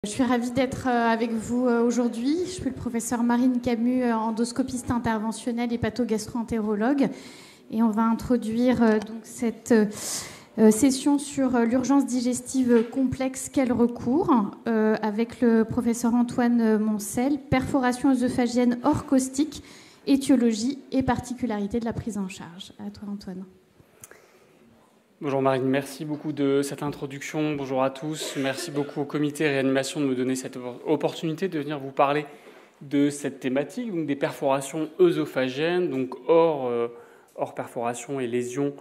Je suis ravie d'être avec vous aujourd'hui. Je suis le professeur Marine Camus, endoscopiste interventionnelle et patho-gastro-entérologue. Et on va introduire donc cette session sur l'urgence digestive complexe, quel recours, avec le professeur Antoine Moncel, perforation œsophagienne hors caustique, étiologie et particularité de la prise en charge. À toi, Antoine. Bonjour Marine, merci beaucoup de cette introduction. Bonjour à tous. Merci beaucoup au comité réanimation de me donner cette opportunité de venir vous parler de cette thématique, donc des perforations œsophagiennes, donc hors perforation et lésions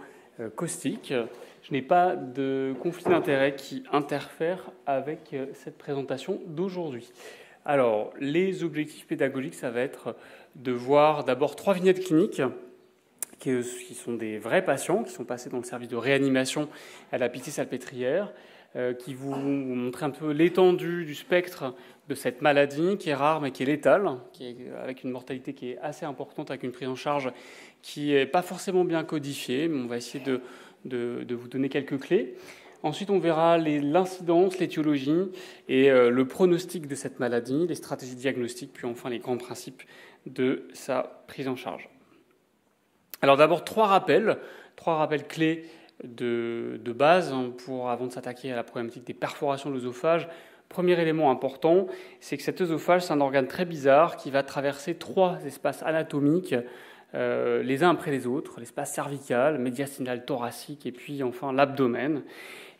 caustiques. Je n'ai pas de conflit d'intérêt qui interfère avec cette présentation d'aujourd'hui. Alors, les objectifs pédagogiques, ça va être de voir d'abord 3 vignettes cliniques qui sont des vrais patients, qui sont passés dans le service de réanimation à la Pitié-Salpêtrière, qui vous montrent un peu l'étendue du spectre de cette maladie qui est rare mais qui est létale, avec une mortalité qui est assez importante, avec une prise en charge qui n'est pas forcément bien codifiée, mais on va essayer de vous donner quelques clés. Ensuite, on verra l'incidence, l'étiologie et le pronostic de cette maladie, les stratégies diagnostiques, puis enfin les grands principes de sa prise en charge. Alors d'abord, 3 rappels clés de base avant de s'attaquer à la problématique des perforations de l'œsophage. Premier élément important, c'est que cet œsophage, c'est un organe très bizarre qui va traverser 3 espaces anatomiques, les uns après les autres, l'espace cervical, médiastinal, thoracique et puis enfin l'abdomen.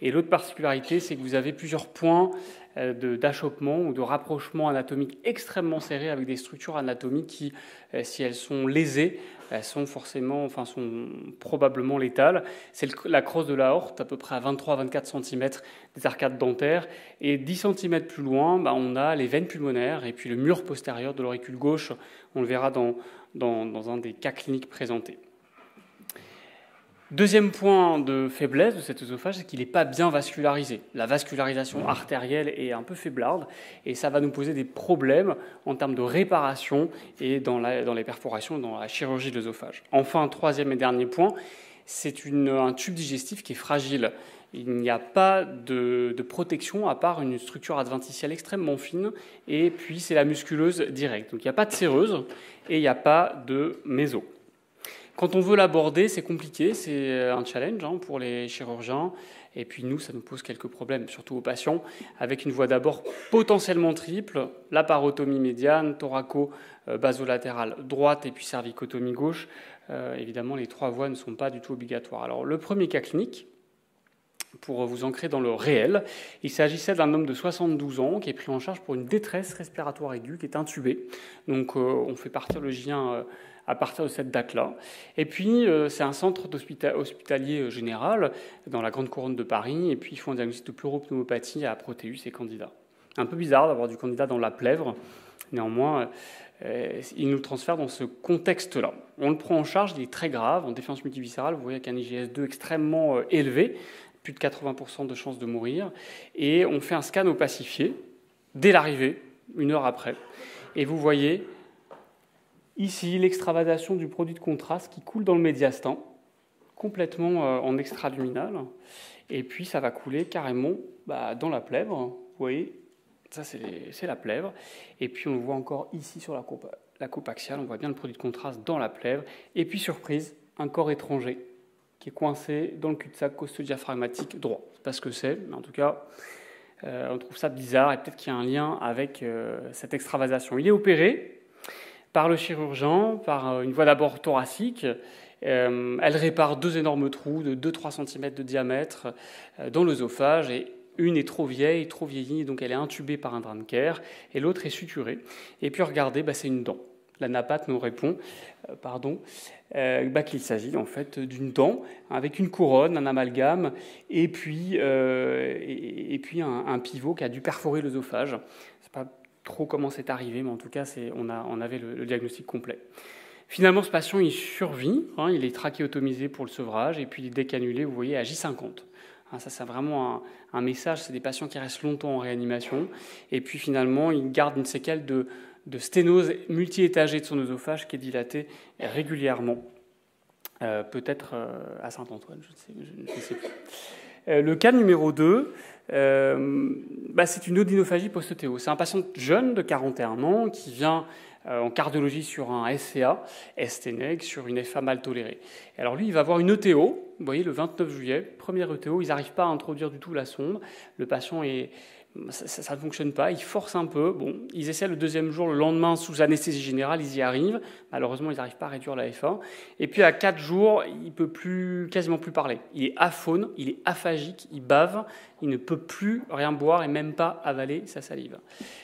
Et l'autre particularité, c'est que vous avez plusieurs points d'achoppement ou de rapprochement anatomique extrêmement serrés avec des structures anatomiques qui, si elles sont lésées, elles sont probablement létales. C'est la crosse de l'aorte, à peu près à 23-24 cm des arcades dentaires. Et 10 cm plus loin, on a les veines pulmonaires et puis le mur postérieur de l'auricule gauche. On le verra dans un des cas cliniques présentés. Deuxième point de faiblesse de cet œsophage, c'est qu'il n'est pas bien vascularisé. La vascularisation artérielle est un peu faiblarde et ça va nous poser des problèmes en termes de réparation et dans les perforations, dans la chirurgie de l'œsophage. Enfin, troisième et dernier point, c'est un tube digestif qui est fragile. Il n'y a pas de protection à part une structure adventitielle extrêmement fine et puis c'est la musculeuse directe. Donc il n'y a pas de séreuse et il n'y a pas de méso. Quand on veut l'aborder, c'est compliqué, c'est un challenge pour les chirurgiens. Et puis nous, ça nous pose quelques problèmes, surtout aux patients, avec une voie d'abord potentiellement triple, la parotomie médiane, thoraco-basolatérale droite et puis cervicotomie gauche. Évidemment, les 3 voies ne sont pas du tout obligatoires. Alors, le premier cas clinique, pour vous ancrer dans le réel, il s'agissait d'un homme de 72 ans qui est pris en charge pour une détresse respiratoire aiguë, qui est intubé. Donc, on fait partir le GIEN à partir de cette date-là. Et puis, c'est un centre hospitalier général dans la Grande Couronne de Paris, et puis ils font un diagnostic de pleuropneumopathie à Proteus et Candida. Un peu bizarre d'avoir du Candida dans la plèvre, néanmoins, ils nous le transfèrent dans ce contexte-là. On le prend en charge, il est très grave, en défiance multiviscérale, vous voyez avec un IGS-2 extrêmement élevé, plus de 80% de chances de mourir, et on fait un scan opacifié dès l'arrivée, 1 heure après, et vous voyez ici, l'extravasation du produit de contraste qui coule dans le médiastin, complètement en extraluminal. Et puis, ça va couler carrément dans la plèvre. Vous voyez, ça, c'est la plèvre. Et puis, on le voit encore ici sur la coupe axiale. On voit bien le produit de contraste dans la plèvre. Et puis, surprise, un corps étranger qui est coincé dans le cul-de-sac costo-diaphragmatique droit. Je ne sais pas ce que c'est, mais en tout cas, on trouve ça bizarre. Et peut-être qu'il y a un lien avec cette extravasation. Il est opéré par le chirurgien, par une voie d'abord thoracique. Elle répare 2 énormes trous de 2-3 cm de diamètre dans l'œsophage, et une est trop vieille, trop vieillie, donc elle est intubée par un drain de Kerr, et l'autre est suturée. Et puis regardez, c'est une dent. La NAPAT nous répond qu'il s'agit en fait d'une dent avec une couronne, un amalgame, et puis un pivot qui a dû perforer l'œsophage. C'est pas trop comment c'est arrivé, mais en tout cas, on avait le diagnostic complet. Finalement, ce patient, il survit, il est trachéotomisé pour le sevrage, et puis il est décanulé, vous voyez, à J50. Ça, c'est vraiment un message, c'est des patients qui restent longtemps en réanimation, et puis finalement, il garde une séquelle de sténose multi-étagée de son œsophage qui est dilatée régulièrement, peut-être à Saint-Antoine, je ne sais plus. Le cas numéro 2, c'est une odynophagie post-ETO. C'est un patient jeune de 41 ans qui vient en cardiologie sur un SCA, STNEG, sur une FA mal tolérée. Alors lui, il va avoir une ETO, vous voyez, le 29 juillet, première ETO, ils n'arrivent pas à introduire du tout la sonde, le patient ça ne fonctionne pas, il force un peu. Bon, ils essaient le deuxième jour, le lendemain, sous anesthésie générale, ils y arrivent. Malheureusement, ils n'arrivent pas à réduire la F1. Et puis, à 4 jours, il ne peut quasiment plus parler. Il est aphone, il est aphagique, il bave, il ne peut plus rien boire et même pas avaler sa salive.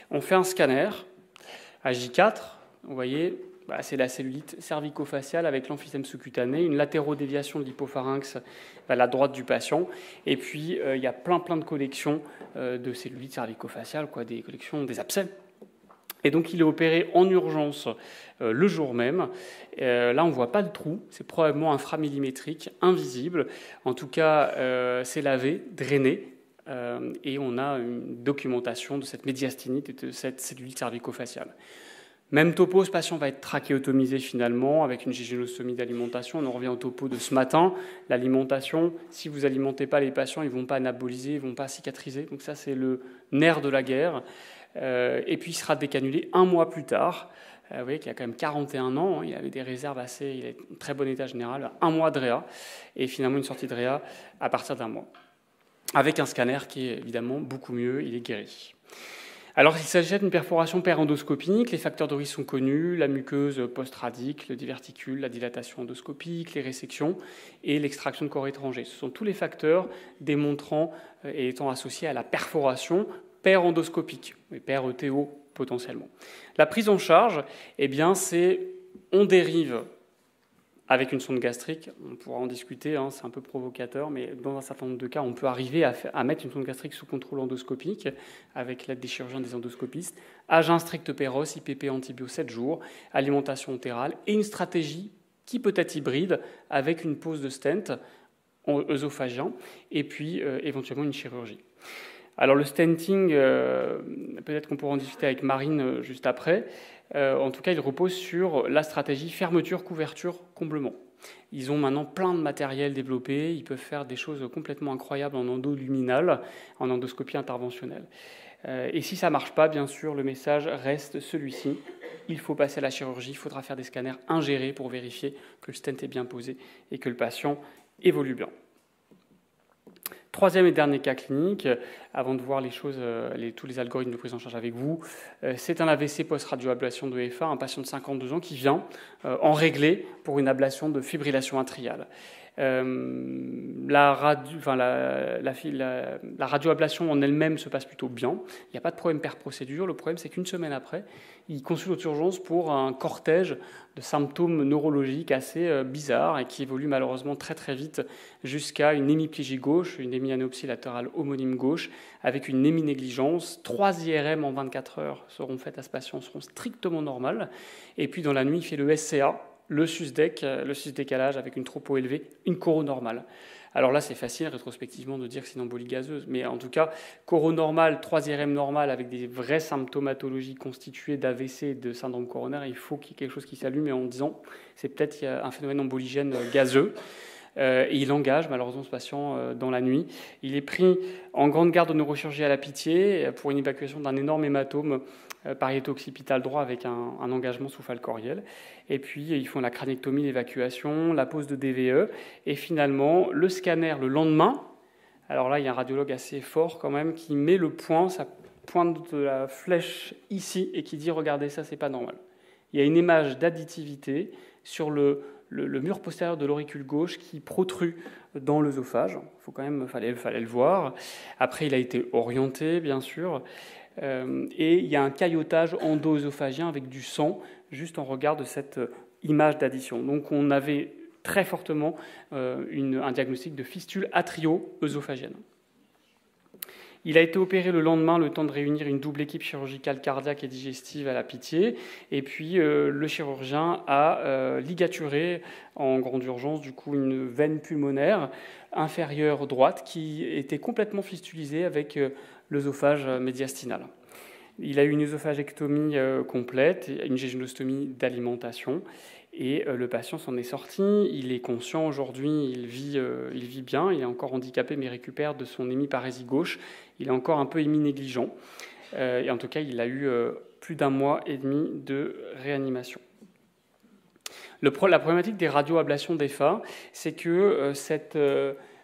On fait un scanner à J4, vous voyez, c'est la cellulite cervico-faciale avec l'emphysème sous-cutané, une latérodéviation de l'hypopharynx à la droite du patient, et puis il y a plein de collections de cellulite cervico-faciale, des collections, des abcès. Et donc il est opéré en urgence le jour même. Là, on ne voit pas de trou, c'est probablement inframillimétrique, invisible. En tout cas, c'est lavé, drainé, et on a une documentation de cette médiastinite et de cette cellulite cervico-faciale. Même topo, ce patient va être trachéotomisé finalement avec une gégénostomie d'alimentation. On en revient au topo de ce matin. L'alimentation, si vous n'alimentez pas les patients, ils ne vont pas anaboliser, ils ne vont pas cicatriser. Donc ça, c'est le nerf de la guerre. Et puis, il sera décanulé 1 mois plus tard. Vous voyez qu'il a quand même 41 ans. Il avait des réserves il est en très bon état général. 1 mois de réa. Et finalement, une sortie de réa à partir d'1 mois. Avec un scanner qui est évidemment beaucoup mieux. Il est guéri. Alors, il s'agit d'une perforation périendoscopique. Les facteurs de risque sont connus, la muqueuse post-radique, le diverticule, la dilatation endoscopique, les résections et l'extraction de corps étrangers. Ce sont tous les facteurs démontrant et étant associés à la perforation périendoscopique, et per-ETO potentiellement. La prise en charge, c'est on dérive avec une sonde gastrique, on pourra en discuter, c'est un peu provocateur, mais dans un certain nombre de cas, on peut arriver à mettre une sonde gastrique sous contrôle endoscopique avec l'aide des chirurgiens, des endoscopistes, agent strict péros, IPP antibio 7 jours, alimentation entérale et une stratégie qui peut être hybride avec une pose de stent œsophagien et puis éventuellement une chirurgie. Alors le stenting, peut-être qu'on pourra en discuter avec Marine juste après. En tout cas, il repose sur la stratégie fermeture, couverture, comblement. Ils ont maintenant plein de matériel développé. Ils peuvent faire des choses complètement incroyables en endoluminal, en endoscopie interventionnelle. Et si ça ne marche pas, bien sûr, le message reste celui-ci. Il faut passer à la chirurgie. Il faudra faire des scanners ingérés pour vérifier que le stent est bien posé et que le patient évolue bien. Troisième et dernier cas clinique, avant de voir les choses, tous les algorithmes de prise en charge avec vous, c'est un AVC post-radioablation de FA, un patient de 52 ans qui vient en réglé pour une ablation de fibrillation atriale. La radioablation en elle-même se passe plutôt bien. Il n'y a pas de problème per-procédure. Le problème, c'est qu'une semaine après, il consulte aux urgences pour un cortège de symptômes neurologiques assez bizarres et qui évoluent malheureusement très très vite jusqu'à une hémiplégie gauche, une hémianopsie latérale homonyme gauche, avec une héminégligence. 3 IRM en 24 heures seront faites à ce patient, seront strictement normales. Et puis dans la nuit, il fait le SCA, le susdec, le susdécalage avec une tropo élevée, une coro normale. Alors là, c'est facile rétrospectivement de dire que c'est une embolie gazeuse, mais en tout cas, coro normale, 3 IRM normale avec des vraies symptomatologies constituées d'AVC et de syndrome coronaire, il faut qu'il y ait quelque chose qui s'allume et en disant c'est peut-être un phénomène emboligène gazeux. Et il engage malheureusement ce patient dans la nuit. Il est pris en grande garde de neurochirurgie à la Pitié pour une évacuation d'un énorme hématome pariéto-occipital droit avec un engagement sous-falcoriel. Et puis, ils font la craniectomie, l'évacuation, la pose de DVE. Et finalement, le scanner le lendemain. Alors là, il y a un radiologue assez fort quand même qui met le point, sa pointe de la flèche ici et qui dit « Regardez, ça, c'est pas normal ». Il y a une image d'additivité sur le mur postérieur de l'auricule gauche qui protrude dans l'œsophage. Fallait le voir. Après, il a été orienté, bien sûr. Et il y a un caillotage endo-œsophagien avec du sang, juste en regard de cette image d'addition. Donc on avait très fortement un diagnostic de fistule atrio-œsophagienne. Il a été opéré le lendemain, le temps de réunir une double équipe chirurgicale cardiaque et digestive à la Pitié. Et puis, le chirurgien a ligaturé en grande urgence du coup, une veine pulmonaire inférieure droite qui était complètement fistulisée avec l'œsophage médiastinal. Il a eu une œsophagectomie complète, une gégénostomie d'alimentation. Et le patient s'en est sorti, il est conscient aujourd'hui, il vit bien, il est encore handicapé mais récupère de son hémiparésie gauche, il est encore un peu héminégligent. Et en tout cas, il a eu plus d'1 mois et demi de réanimation. La problématique des radioablations d'EFA, c'est que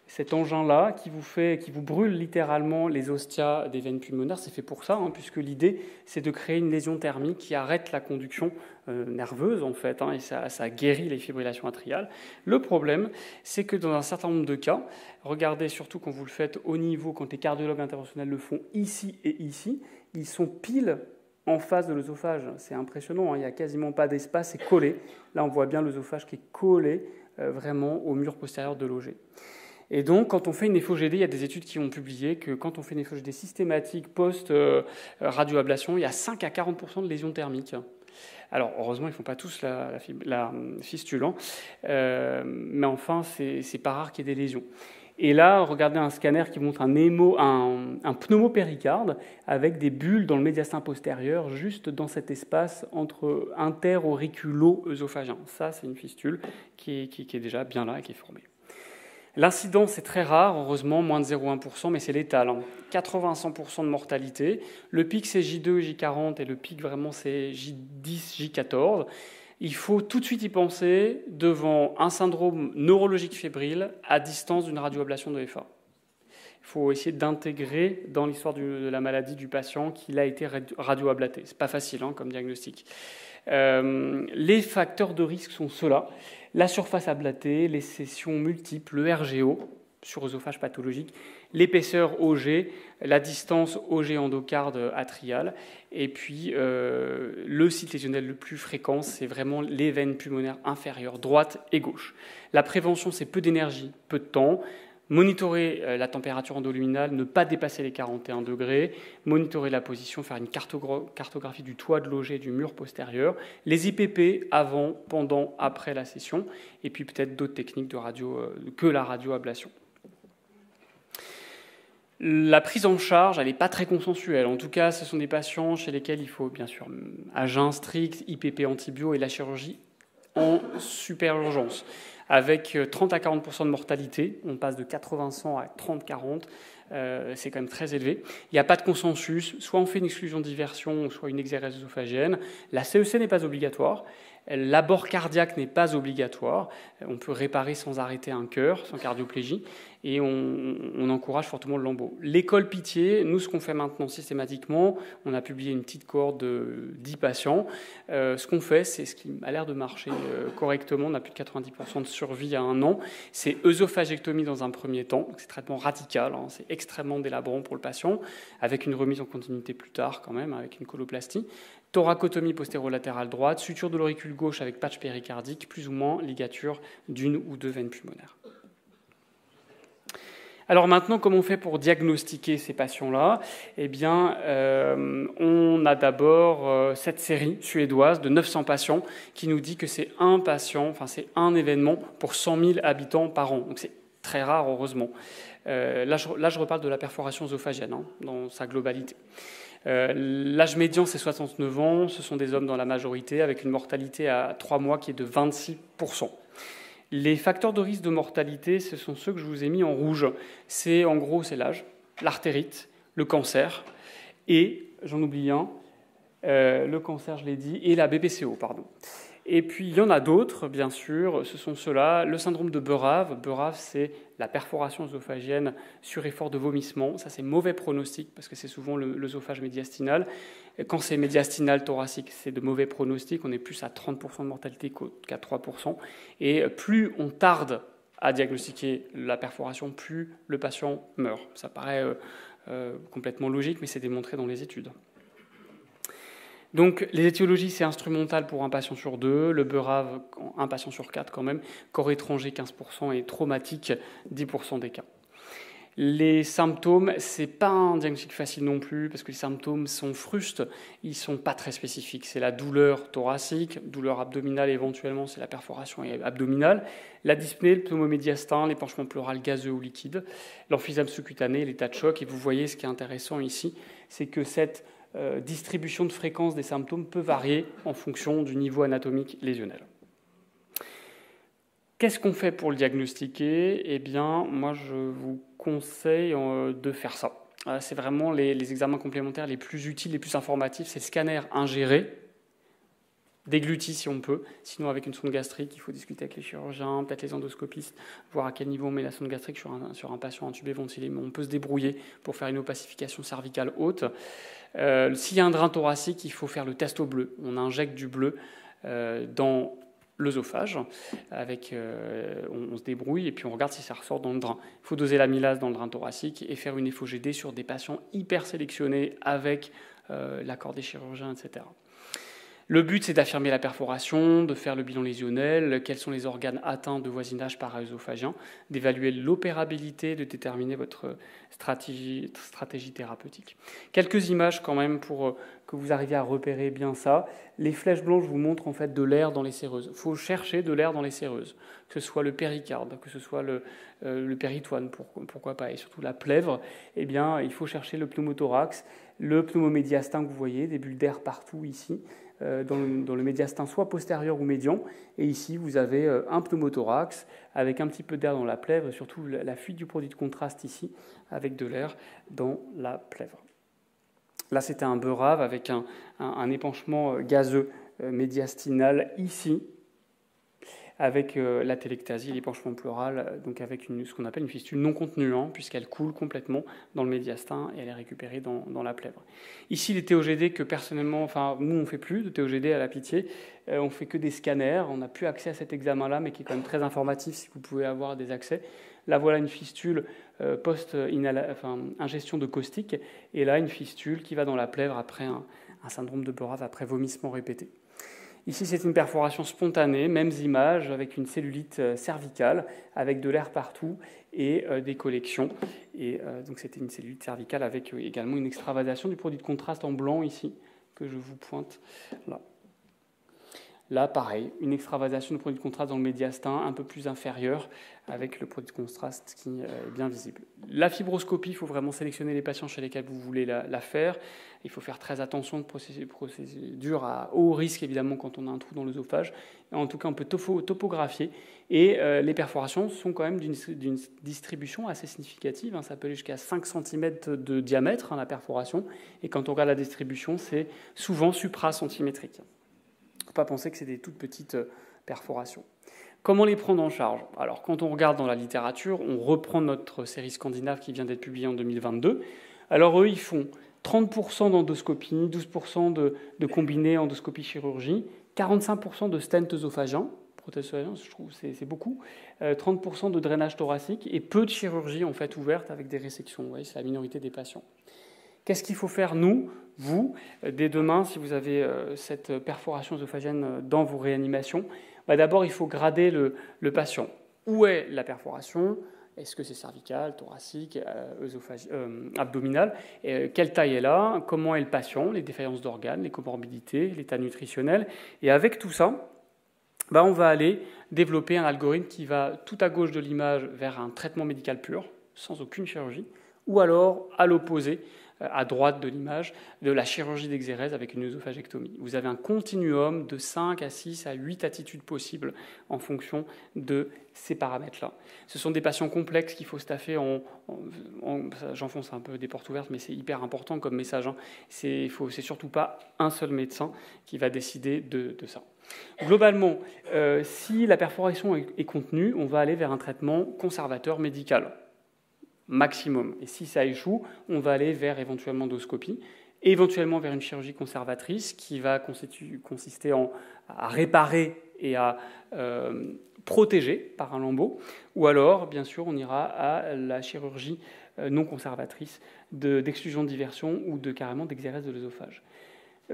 cet engin-là qui vous brûle littéralement les ostias des veines pulmonaires, c'est fait pour ça, puisque l'idée, c'est de créer une lésion thermique qui arrête la conduction nerveuse, en fait, et ça guérit les fibrillations atriales. Le problème, c'est que dans un certain nombre de cas, regardez surtout quand vous le faites au niveau, quand les cardiologues interventionnels le font ici et ici, ils sont pile en face de l'œsophage. C'est impressionnant, il n'y a quasiment pas d'espace, c'est collé. Là, on voit bien l'œsophage qui est collé vraiment au mur postérieur de l'OG. Et donc, quand on fait une FOGD, il y a des études qui ont publié que quand on fait une FOGD systématique post-radioablation, il y a 5 à 40% de lésions thermiques. Alors, heureusement, ils ne font pas tous la fistule, mais enfin, c'est pas rare qu'il y ait des lésions. Et là, regardez un scanner qui montre un pneumopéricarde avec des bulles dans le médiastin postérieur, juste dans cet espace entre interauriculo-œsophagien. Ça, c'est une fistule qui est déjà bien là et qui est formée. L'incidence est très rare, heureusement, moins de 0,1%, mais c'est létal. 80-100% de mortalité. Le pic, c'est J2, J40, et le pic, vraiment, c'est J10, J14. Il faut tout de suite y penser devant un syndrome neurologique fébrile à distance d'une radioablation de FA. Il faut essayer d'intégrer dans l'histoire de la maladie du patient qu'il a été radioablaté. Ce n'est pas facile comme diagnostic. Les facteurs de risque sont ceux-là. La surface ablatée, les sésions multiples, le RGO sur œsophage pathologique, l'épaisseur OG, la distance OG endocarde atriale, et puis le site lésionnel le plus fréquent, c'est vraiment les veines pulmonaires inférieures, droite et gauche. La prévention, c'est peu d'énergie, peu de temps. Monitorer la température endoluminale, ne pas dépasser les 41 degrés, monitorer la position, faire une cartographie du toit de l'OG et du mur postérieur, les IPP avant, pendant, après la session, et puis peut-être d'autres techniques de que la radioablation. La prise en charge, elle n'est pas très consensuelle. En tout cas, ce sont des patients chez lesquels il faut bien sûr à jeun strict, IPP antibio et la chirurgie en super urgence. Avec 30 à 40% de mortalité, on passe de 80-100 à 30-40, c'est quand même très élevé. Il n'y a pas de consensus, soit on fait une exclusion diversion, soit une exérèse œsophagienne. La CEC n'est pas obligatoire, l'abord cardiaque n'est pas obligatoire, on peut réparer sans arrêter un cœur, sans cardioplégie, et on encourage fortement le lambeau. L'école Pitié, nous, ce qu'on fait maintenant systématiquement, on a publié une petite cohorte de 10 patients. Ce qu'on fait, c'est ce qui a l'air de marcher correctement, on a plus de 90% de survie à 1 an, c'est œsophagectomie dans un premier temps, c'est traitement radical, c'est extrêmement délabrant pour le patient, avec une remise en continuité plus tard quand même, avec une coloplastie. Thoracotomie postérolatérale droite, suture de l'auricule gauche avec patch péricardique, plus ou moins ligature d'1 ou 2 veines pulmonaires. Alors maintenant, comment on fait pour diagnostiquer ces patients-là ? Eh bien, on a d'abord cette série suédoise de 900 patients qui nous dit que c'est un patient, enfin c'est un événement pour 100 000 habitants par an. Donc c'est très rare, heureusement. Là, je reparle de la perforation œsophagienne dans sa globalité. L'âge médian, c'est 69 ans. Ce sont des hommes dans la majorité, avec une mortalité à 3 mois qui est de 26%. Les facteurs de risque de mortalité, ce sont ceux que je vous ai mis en rouge. En gros, c'est l'âge, l'artérite, le cancer et, j'en oublie un, le cancer, je l'ai dit, et la BPCO, pardon. Et puis, il y en a d'autres, bien sûr, ce sont ceux-là. Le syndrome de Beurave. Beurave, c'est la perforation œsophagienne sur effort de vomissement. Ça, c'est mauvais pronostic parce que c'est souvent l'œsophage médiastinal. Quand c'est médiastinal thoracique, c'est de mauvais pronostic. On est plus à 30% de mortalité qu'à 3%. Et plus on tarde à diagnostiquer la perforation, plus le patient meurt. Ça paraît complètement logique, mais c'est démontré dans les études. Donc, les étiologies, c'est instrumental pour un patient sur 2, le Beurave, un patient sur 4 quand même, corps étranger 15% et traumatique 10% des cas. Les symptômes, c'est pas un diagnostic facile non plus, parce que les symptômes sont frustes, ils sont pas très spécifiques. C'est la douleur thoracique, douleur abdominale éventuellement, c'est la perforation abdominale, la dyspnée, le pneumomédiastin, l'épanchement pleural gazeux ou liquide, l'emphysème sous-cutané, l'état de choc. Et vous voyez, ce qui est intéressant ici, c'est que cette distribution de fréquence des symptômes peut varier en fonction du niveau anatomique lésionnel. Qu'est-ce qu'on fait pour le diagnostiquer? Eh bien, moi, je vous conseille de faire ça. C'est vraiment les examens complémentaires les plus utiles, les plus informatifs. C'est le scanner ingéré, dégluti si on peut. Sinon, avec une sonde gastrique, il faut discuter avec les chirurgiens, peut-être les endoscopistes, voir à quel niveau on met la sonde gastrique sur un patient intubé ventilé. Mais on peut se débrouiller pour faire une opacification cervicale haute. S'il y a un drain thoracique, il faut faire le test au bleu. On injecte du bleu dans l'œsophage, on se débrouille et puis on regarde si ça ressort dans le drain. Il faut doser l'amylase dans le drain thoracique et faire une FOGD sur des patients hyper sélectionnés avec l'accord des chirurgiens, etc. Le but, c'est d'affirmer la perforation, de faire le bilan lésionnel, quels sont les organes atteints de voisinage para-œsophagien, d'évaluer l'opérabilité, de déterminer votre stratégie thérapeutique. Quelques images quand même pour que vous arriviez à repérer bien ça. Les flèches blanches vous montrent en fait de l'air dans les séreuses. Il faut chercher de l'air dans les séreuses, que ce soit le péricarde, que ce soit le péritoine, pourquoi pas, et surtout la plèvre. Eh bien, il faut chercher le pneumothorax, le pneumomédiastin que vous voyez, des bulles d'air partout ici. Dans le médiastin soit postérieur ou médian. Et ici, vous avez un pneumothorax avec un petit peu d'air dans la plèvre, et surtout la fuite du produit de contraste ici, avec de l'air dans la plèvre. Là, c'était un beurave avec un épanchement gazeux médiastinal ici, avec la télectasie, l'épanchement pleural, donc avec ce qu'on appelle une fistule non contenue, puisqu'elle coule complètement dans le médiastin et elle est récupérée dans la plèvre. Ici, les TOGD que personnellement, nous on ne fait plus de TOGD à la Pitié, on fait que des scanners, on n'a plus accès à cet examen-là, mais qui est quand même très informatif si vous pouvez avoir des accès. Là, voilà une fistule post-ingestion de caustique, et là, une fistule qui va dans la plèvre après un syndrome de beurave, après vomissement répété. Ici, c'est une perforation spontanée, mêmes images, avec une cellulite cervicale, avec de l'air partout et des collections. Et donc, c'était une cellulite cervicale avec également une extravasation du produit de contraste en blanc ici, que je vous pointe là. Là, pareil, une extravasation de produit de contraste dans le médiastin un peu plus inférieur avec le produit de contraste qui est bien visible. La fibroscopie, il faut vraiment sélectionner les patients chez lesquels vous voulez la faire. Il faut faire très attention de procédures à haut risque, évidemment, quand on a un trou dans l'œsophage. En tout cas, on peut topographier. Et les perforations sont quand même d'une distribution assez significative. Ça peut aller jusqu'à 5 cm de diamètre, la perforation. Et quand on regarde la distribution, c'est souvent supracentimétrique. Il ne faut pas penser que c'est des toutes petites perforations. Comment les prendre en charge? Alors, quand on regarde dans la littérature, on reprend notre série scandinave qui vient d'être publiée en 2022. Alors, eux, ils font 30% d'endoscopie, 12% de combiné endoscopie-chirurgie, 45% de stent œsophagien, prothèse œsophagien, je trouve que c'est beaucoup, 30% de drainage thoracique et peu de chirurgie en fait ouverte avec des résections. Vous voyez, c'est la minorité des patients. Qu'est-ce qu'il faut faire, vous, dès demain, si vous avez cette perforation œsophagienne dans vos réanimations? D'abord, il faut grader le patient. Où est la perforation? Est-ce que c'est cervical, thoracique, abdominal? Quelle taille est là? Comment est le patient? Les défaillances d'organes, les comorbidités, l'état nutritionnel? Et avec tout ça, on va aller développer un algorithme qui va tout à gauche de l'image vers un traitement médical pur, sans aucune chirurgie, ou alors à l'opposé, à droite de l'image, de la chirurgie d'exérèse avec une œsophagectomie. Vous avez un continuum de 5 à 6 à 8 attitudes possibles en fonction de ces paramètres-là. Ce sont des patients complexes qu'il faut staffer j'enfonce un peu des portes ouvertes, mais c'est hyper important comme message. C'est surtout pas un seul médecin qui va décider de ça. Globalement, si la perforation est contenue, on va aller vers un traitement conservateur médical. Maximum. Et si ça échoue, on va aller vers éventuellement endoscopie, éventuellement vers une chirurgie conservatrice qui va consister à réparer et à protéger par un lambeau, ou alors, bien sûr, on ira à la chirurgie non conservatrice d'exclusion de diversion ou carrément d'exérèse de l'œsophage.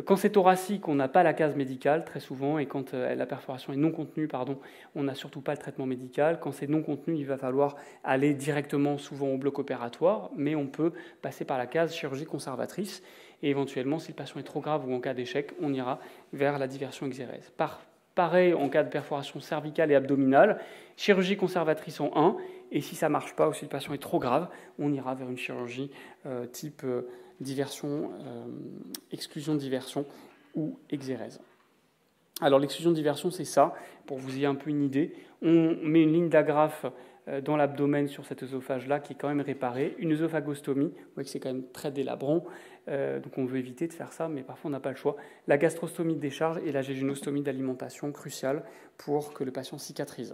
Quand c'est thoracique, on n'a pas la case médicale très souvent, et quand la perforation est non contenue, on n'a surtout pas le traitement médical. Quand c'est non contenu, il va falloir aller directement souvent au bloc opératoire, mais on peut passer par la case chirurgie conservatrice, et éventuellement, si le patient est trop grave ou en cas d'échec, on ira vers la diversion exérèse. Pareil en cas de perforation cervicale et abdominale, chirurgie conservatrice en 1, et si ça ne marche pas ou si le patient est trop grave, on ira vers une chirurgie type diversion, exclusion de diversion ou exérèse. Alors l'exclusion diversion, c'est ça, pour que vous ayez un peu une idée. On met une ligne d'agrafe dans l'abdomen sur cet œsophage-là qui est quand même réparé. Une œsophagostomie, vous voyez que c'est quand même très délabrant, donc on veut éviter de faire ça, mais parfois on n'a pas le choix. La gastrostomie de décharge et la jéjunostomie d'alimentation, cruciale pour que le patient cicatrise.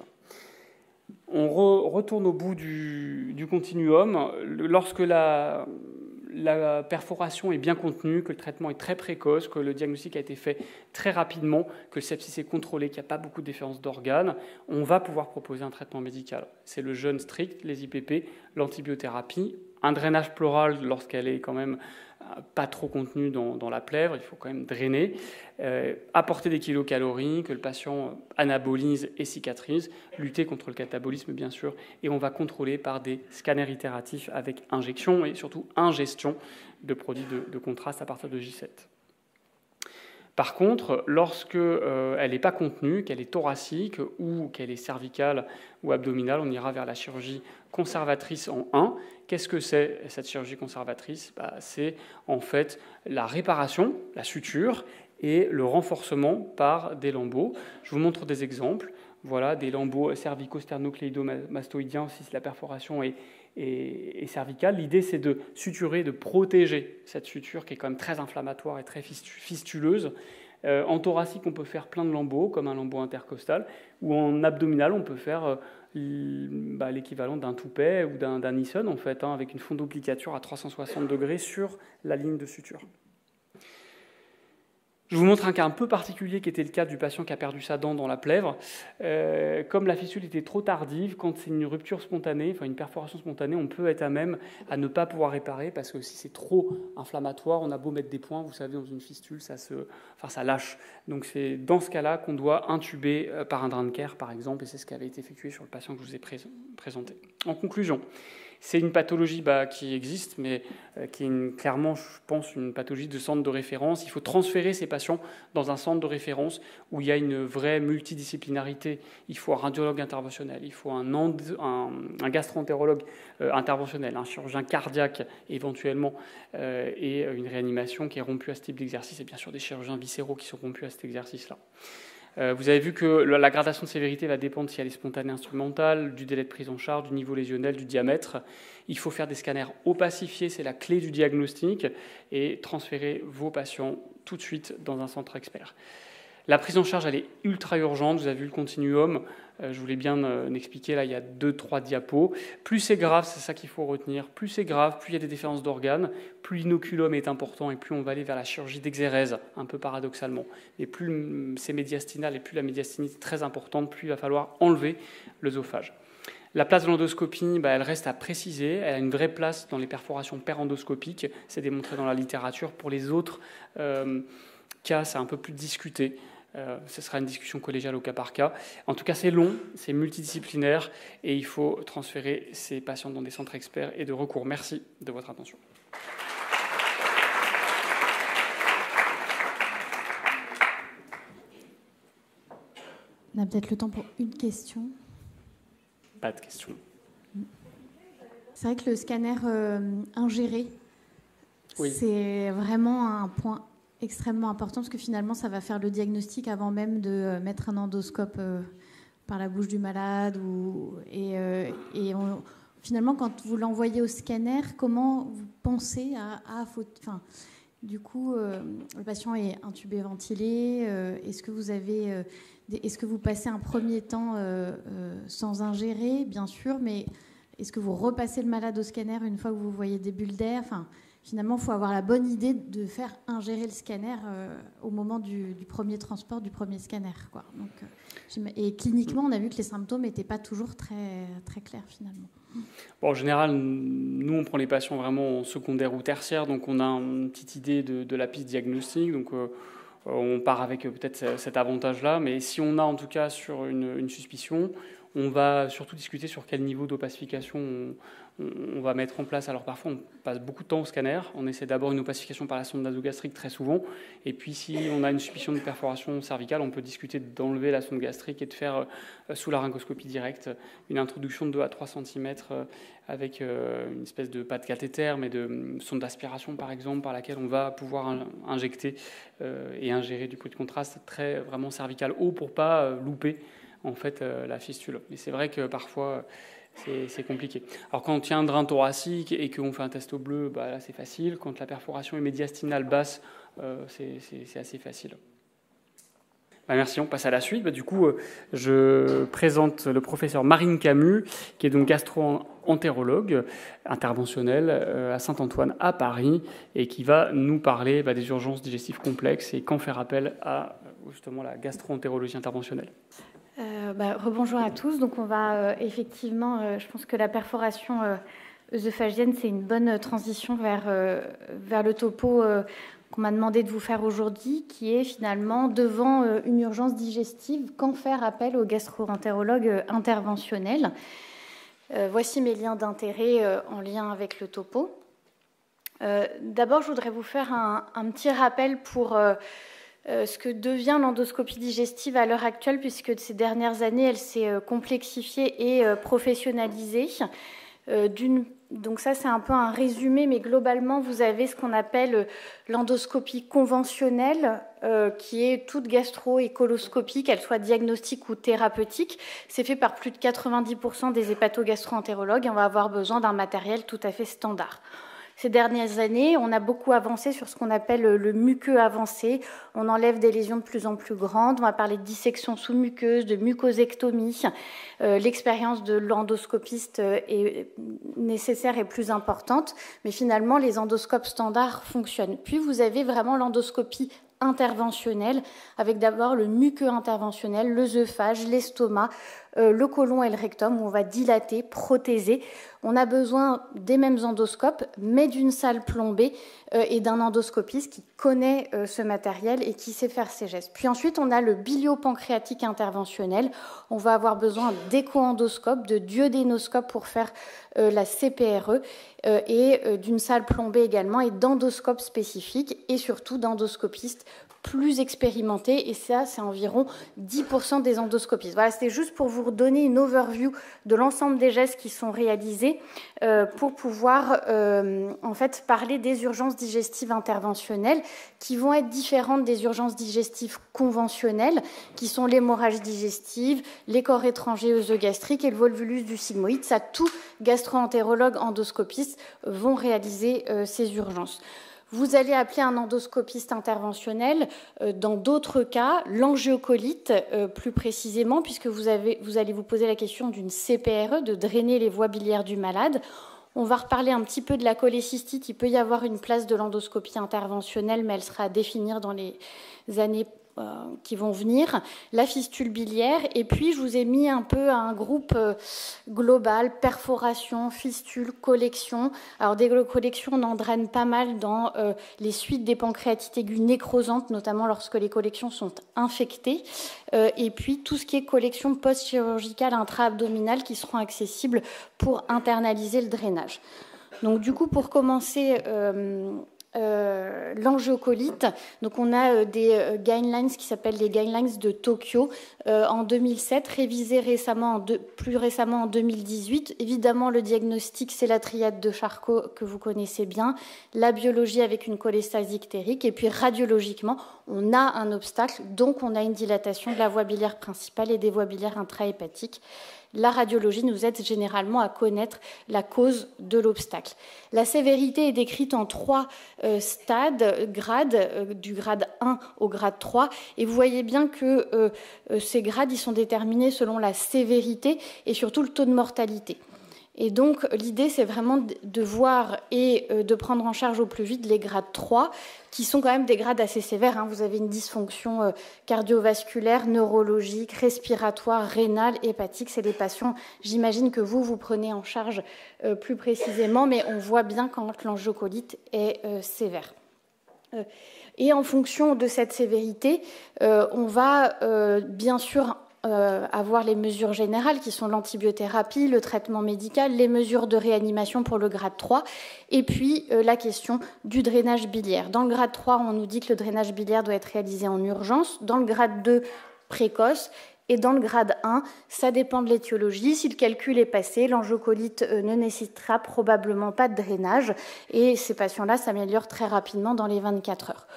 On retourne au bout du continuum. Lorsque la perforation est bien contenue, que le traitement est très précoce, que le diagnostic a été fait très rapidement, que le sepsis est contrôlé, qu'il n'y a pas beaucoup de différences d'organes, on va pouvoir proposer un traitement médical. C'est le jeûne strict, les IPP, l'antibiothérapie, un drainage pleural lorsqu'elle est quand même pas trop contenue dans la plèvre, il faut quand même drainer, apporter des kilocalories, que le patient anabolise et cicatrise, lutter contre le catabolisme bien sûr, et on va contrôler par des scanners itératifs avec injection et surtout ingestion de produits de contraste à partir de J7. Par contre, lorsque elle n'est pas contenue, qu'elle est thoracique ou qu'elle est cervicale ou abdominale, on ira vers la chirurgie conservatrice en 1. Qu'est-ce que c'est cette chirurgie conservatrice ? C'est en fait la réparation, la suture et le renforcement par des lambeaux. Je vous montre des exemples. Voilà, des lambeaux cervico-sternocléido-mastoïdiens si la perforation est cervicale. L'idée, c'est de suturer, de protéger cette suture qui est quand même très inflammatoire et très fistuleuse. En thoracique, on peut faire plein de lambeaux, comme un lambeau intercostal, ou en abdominal, on peut faire l'équivalent d'un toupet ou d'un Nissan, en fait, avec une fondoplicature à 360 degrés sur la ligne de suture. Je vous montre un cas un peu particulier qui était le cas du patient qui a perdu sa dent dans la plèvre. Comme la fistule était trop tardive, quand c'est une rupture spontanée, enfin une perforation spontanée, on peut être à même à ne pas pouvoir réparer parce que si c'est trop inflammatoire, on a beau mettre des points, vous savez, dans une fistule, ça lâche. Donc c'est dans ce cas-là qu'on doit intuber par un drain de Kerr, par exemple, et c'est ce qui avait été effectué sur le patient que je vous ai présenté. En conclusion, c'est une pathologie qui existe, mais qui est clairement, je pense, une pathologie de centre de référence. Il faut transférer ces patients dans un centre de référence où il y a une vraie multidisciplinarité. Il faut un radiologue interventionnel, il faut un gastro-entérologue interventionnel, un chirurgien cardiaque éventuellement, et une réanimation qui est rompue à ce type d'exercice, et bien sûr des chirurgiens viscéraux qui sont rompus à cet exercice-là. Vous avez vu que la gradation de sévérité va dépendre si elle est spontanée instrumentale, du délai de prise en charge, du niveau lésionnel, du diamètre. Il faut faire des scanners opacifiés, c'est la clé du diagnostic, et transférer vos patients tout de suite dans un centre expert. La prise en charge, elle est ultra urgente. Vous avez vu le continuum. Je voulais bien expliquer. Là, il y a 2-3 diapos. Plus c'est grave, c'est ça qu'il faut retenir. Plus c'est grave, plus il y a des différences d'organes, plus l'inoculum est important et plus on va aller vers la chirurgie d'exérèse, un peu paradoxalement. Et plus c'est médiastinal et plus la médiastinite est très importante, plus il va falloir enlever l'œsophage. La place de l'endoscopie, elle reste à préciser. Elle a une vraie place dans les perforations perendoscopiques. C'est démontré dans la littérature. Pour les autres cas, c'est un peu plus discuté. Ce sera une discussion collégiale au cas par cas. En tout cas, c'est long, c'est multidisciplinaire et il faut transférer ces patients dans des centres experts et de recours. Merci de votre attention. On a peut-être le temps pour une question. Pas de question. C'est vrai que le scanner ingéré, oui, c'est vraiment un point extrêmement important parce que finalement, ça va faire le diagnostic avant même de mettre un endoscope par la bouche du malade. Finalement, quand vous l'envoyez au scanner, comment vous pensez du coup, le patient est intubé, ventilé. Est-ce que vous passez un premier temps sans ingérer, bien sûr, mais est-ce que vous repassez le malade au scanner une fois que vous voyez des bulles d'air ? Finalement, il faut avoir la bonne idée de faire ingérer le scanner au moment du premier transport, du premier scanner, quoi. Donc, et cliniquement, on a vu que les symptômes n'étaient pas toujours très, très clairs, finalement. Bon, en général, nous, on prend les patients vraiment en secondaire ou tertiaire, donc on a une petite idée de la piste diagnostique. Donc, on part avec peut-être cet avantage-là. Mais si on a en tout cas sur une suspicion, On va surtout discuter sur quel niveau d'opacification on va mettre en place. Alors parfois, on passe beaucoup de temps au scanner. On essaie d'abord une opacification par la sonde nasogastrique très souvent. Et puis, si on a une suspicion de perforation cervicale, on peut discuter d'enlever la sonde gastrique et de faire, sous laryngoscopie directe, une introduction de 2 à 3 cm avec une espèce de pas de cathéter, mais de sonde d'aspiration, par exemple, par laquelle on va pouvoir injecter et ingérer du coup de contraste très vraiment cervical haut pour pas louper en fait la fistule. Mais c'est vrai que parfois c'est compliqué. Alors quand on tient un drain thoracique et qu'on fait un test au bleu, bah, là c'est facile. Quand la perforation est médiastinale basse, c'est assez facile. Bah, merci, on passe à la suite. Bah, du coup, je présente le professeur Marine Camus, qui est donc gastro-entérologue interventionnelle à Saint-Antoine à Paris, et qui va nous parler des urgences digestives complexes et quand faire appel à justement la gastro-entérologie interventionnelle. Rebonjour à tous. Donc on va effectivement, je pense que la perforation œsophagienne, c'est une bonne transition vers le topo qu'on m'a demandé de vous faire aujourd'hui, qui est finalement devant une urgence digestive, quand faire appel au gastro-entérologue interventionnel. Voici mes liens d'intérêt en lien avec le topo. D'abord, je voudrais vous faire un petit rappel pour ce que devient l'endoscopie digestive à l'heure actuelle, puisque ces dernières années, elle s'est complexifiée et professionnalisée. Donc ça, c'est un peu un résumé, mais globalement, vous avez ce qu'on appelle l'endoscopie conventionnelle, qui est toute gastro- et coloscopie, qu'elle soit diagnostique ou thérapeutique. C'est fait par plus de 90% des hépatogastro-entérologues et on va avoir besoin d'un matériel tout à fait standard. Ces dernières années, on a beaucoup avancé sur ce qu'on appelle le muqueux avancé. On enlève des lésions de plus en plus grandes. On va parler de dissection sous-muqueuse, de mucosectomie. L'expérience de l'endoscopiste est nécessaire et plus importante. Mais finalement, les endoscopes standards fonctionnent. Puis, vous avez vraiment l'endoscopie interventionnelle, avec d'abord le muqueux interventionnel, l'œsophage, l'estomac, le côlon et le rectum, où on va dilater, prothéser. On a besoin des mêmes endoscopes, mais d'une salle plombée et d'un endoscopiste qui connaît ce matériel et qui sait faire ces gestes. Puis ensuite, on a le biliopancréatique interventionnel. On va avoir besoin d'écho-endoscope, de duodénoscope pour faire la CPRE et d'une salle plombée également et d'endoscopes spécifiques et surtout d'endoscopistes plus expérimentés, et ça, c'est environ 10% des endoscopistes. Voilà, c'était juste pour vous donner une overview de l'ensemble des gestes qui sont réalisés pour pouvoir en fait parler des urgences digestives interventionnelles qui vont être différentes des urgences digestives conventionnelles, qui sont l'hémorragie digestive, les corps étrangers œsogastriques et le volvulus du sigmoïde. Ça, tout gastro-entérologue endoscopiste vont réaliser ces urgences. Vous allez appeler un endoscopiste interventionnel dans d'autres cas, l'angiocolite plus précisément, puisque vous allez vous poser la question d'une CPRE, de drainer les voies biliaires du malade. On va reparler un petit peu de la cholécystite. Il peut y avoir une place de l'endoscopie interventionnelle, mais elle sera à définir dans les années qui vont venir, la fistule biliaire, et puis je vous ai mis un peu un groupe global, perforation, fistule, collection. Alors des collections, on en draine pas mal dans les suites des pancréatites aiguës nécrosantes, notamment lorsque les collections sont infectées, et puis tout ce qui est collection post-chirurgicale intra-abdominale qui seront accessibles pour internaliser le drainage. Donc du coup, pour commencer l'angiocolite. Donc on a des guidelines qui s'appellent les guidelines de Tokyo en 2007, révisés plus récemment en 2018. Évidemment, le diagnostic, c'est la triade de Charcot que vous connaissez bien, la biologie avec une cholestase ictérique, et puis radiologiquement, on a un obstacle, donc on a une dilatation de la voie biliaire principale et des voies biliaires intrahépatiques. La radiologie nous aide généralement à connaître la cause de l'obstacle. La sévérité est décrite en 3 grades, du grade 1 au grade 3, et vous voyez bien que ces grades ils sont déterminés selon la sévérité et surtout le taux de mortalité. Et donc, l'idée, c'est vraiment de voir et de prendre en charge au plus vite les grades 3, qui sont quand même des grades assez sévères. Vous avez une dysfonction cardiovasculaire, neurologique, respiratoire, rénale, hépatique. C'est des patients, j'imagine que vous prenez en charge plus précisément, mais on voit bien quand l'angiocolite est sévère. Et en fonction de cette sévérité, on va bien sûr avoir les mesures générales qui sont l'antibiothérapie, le traitement médical, les mesures de réanimation pour le grade 3 et puis la question du drainage biliaire. Dans le grade 3, on nous dit que le drainage biliaire doit être réalisé en urgence. Dans le grade 2, précoce. Et dans le grade 1, ça dépend de l'étiologie. Si le calcul est passé, l'angiocolite ne nécessitera probablement pas de drainage et ces patients-là s'améliorent très rapidement dans les 24 heures.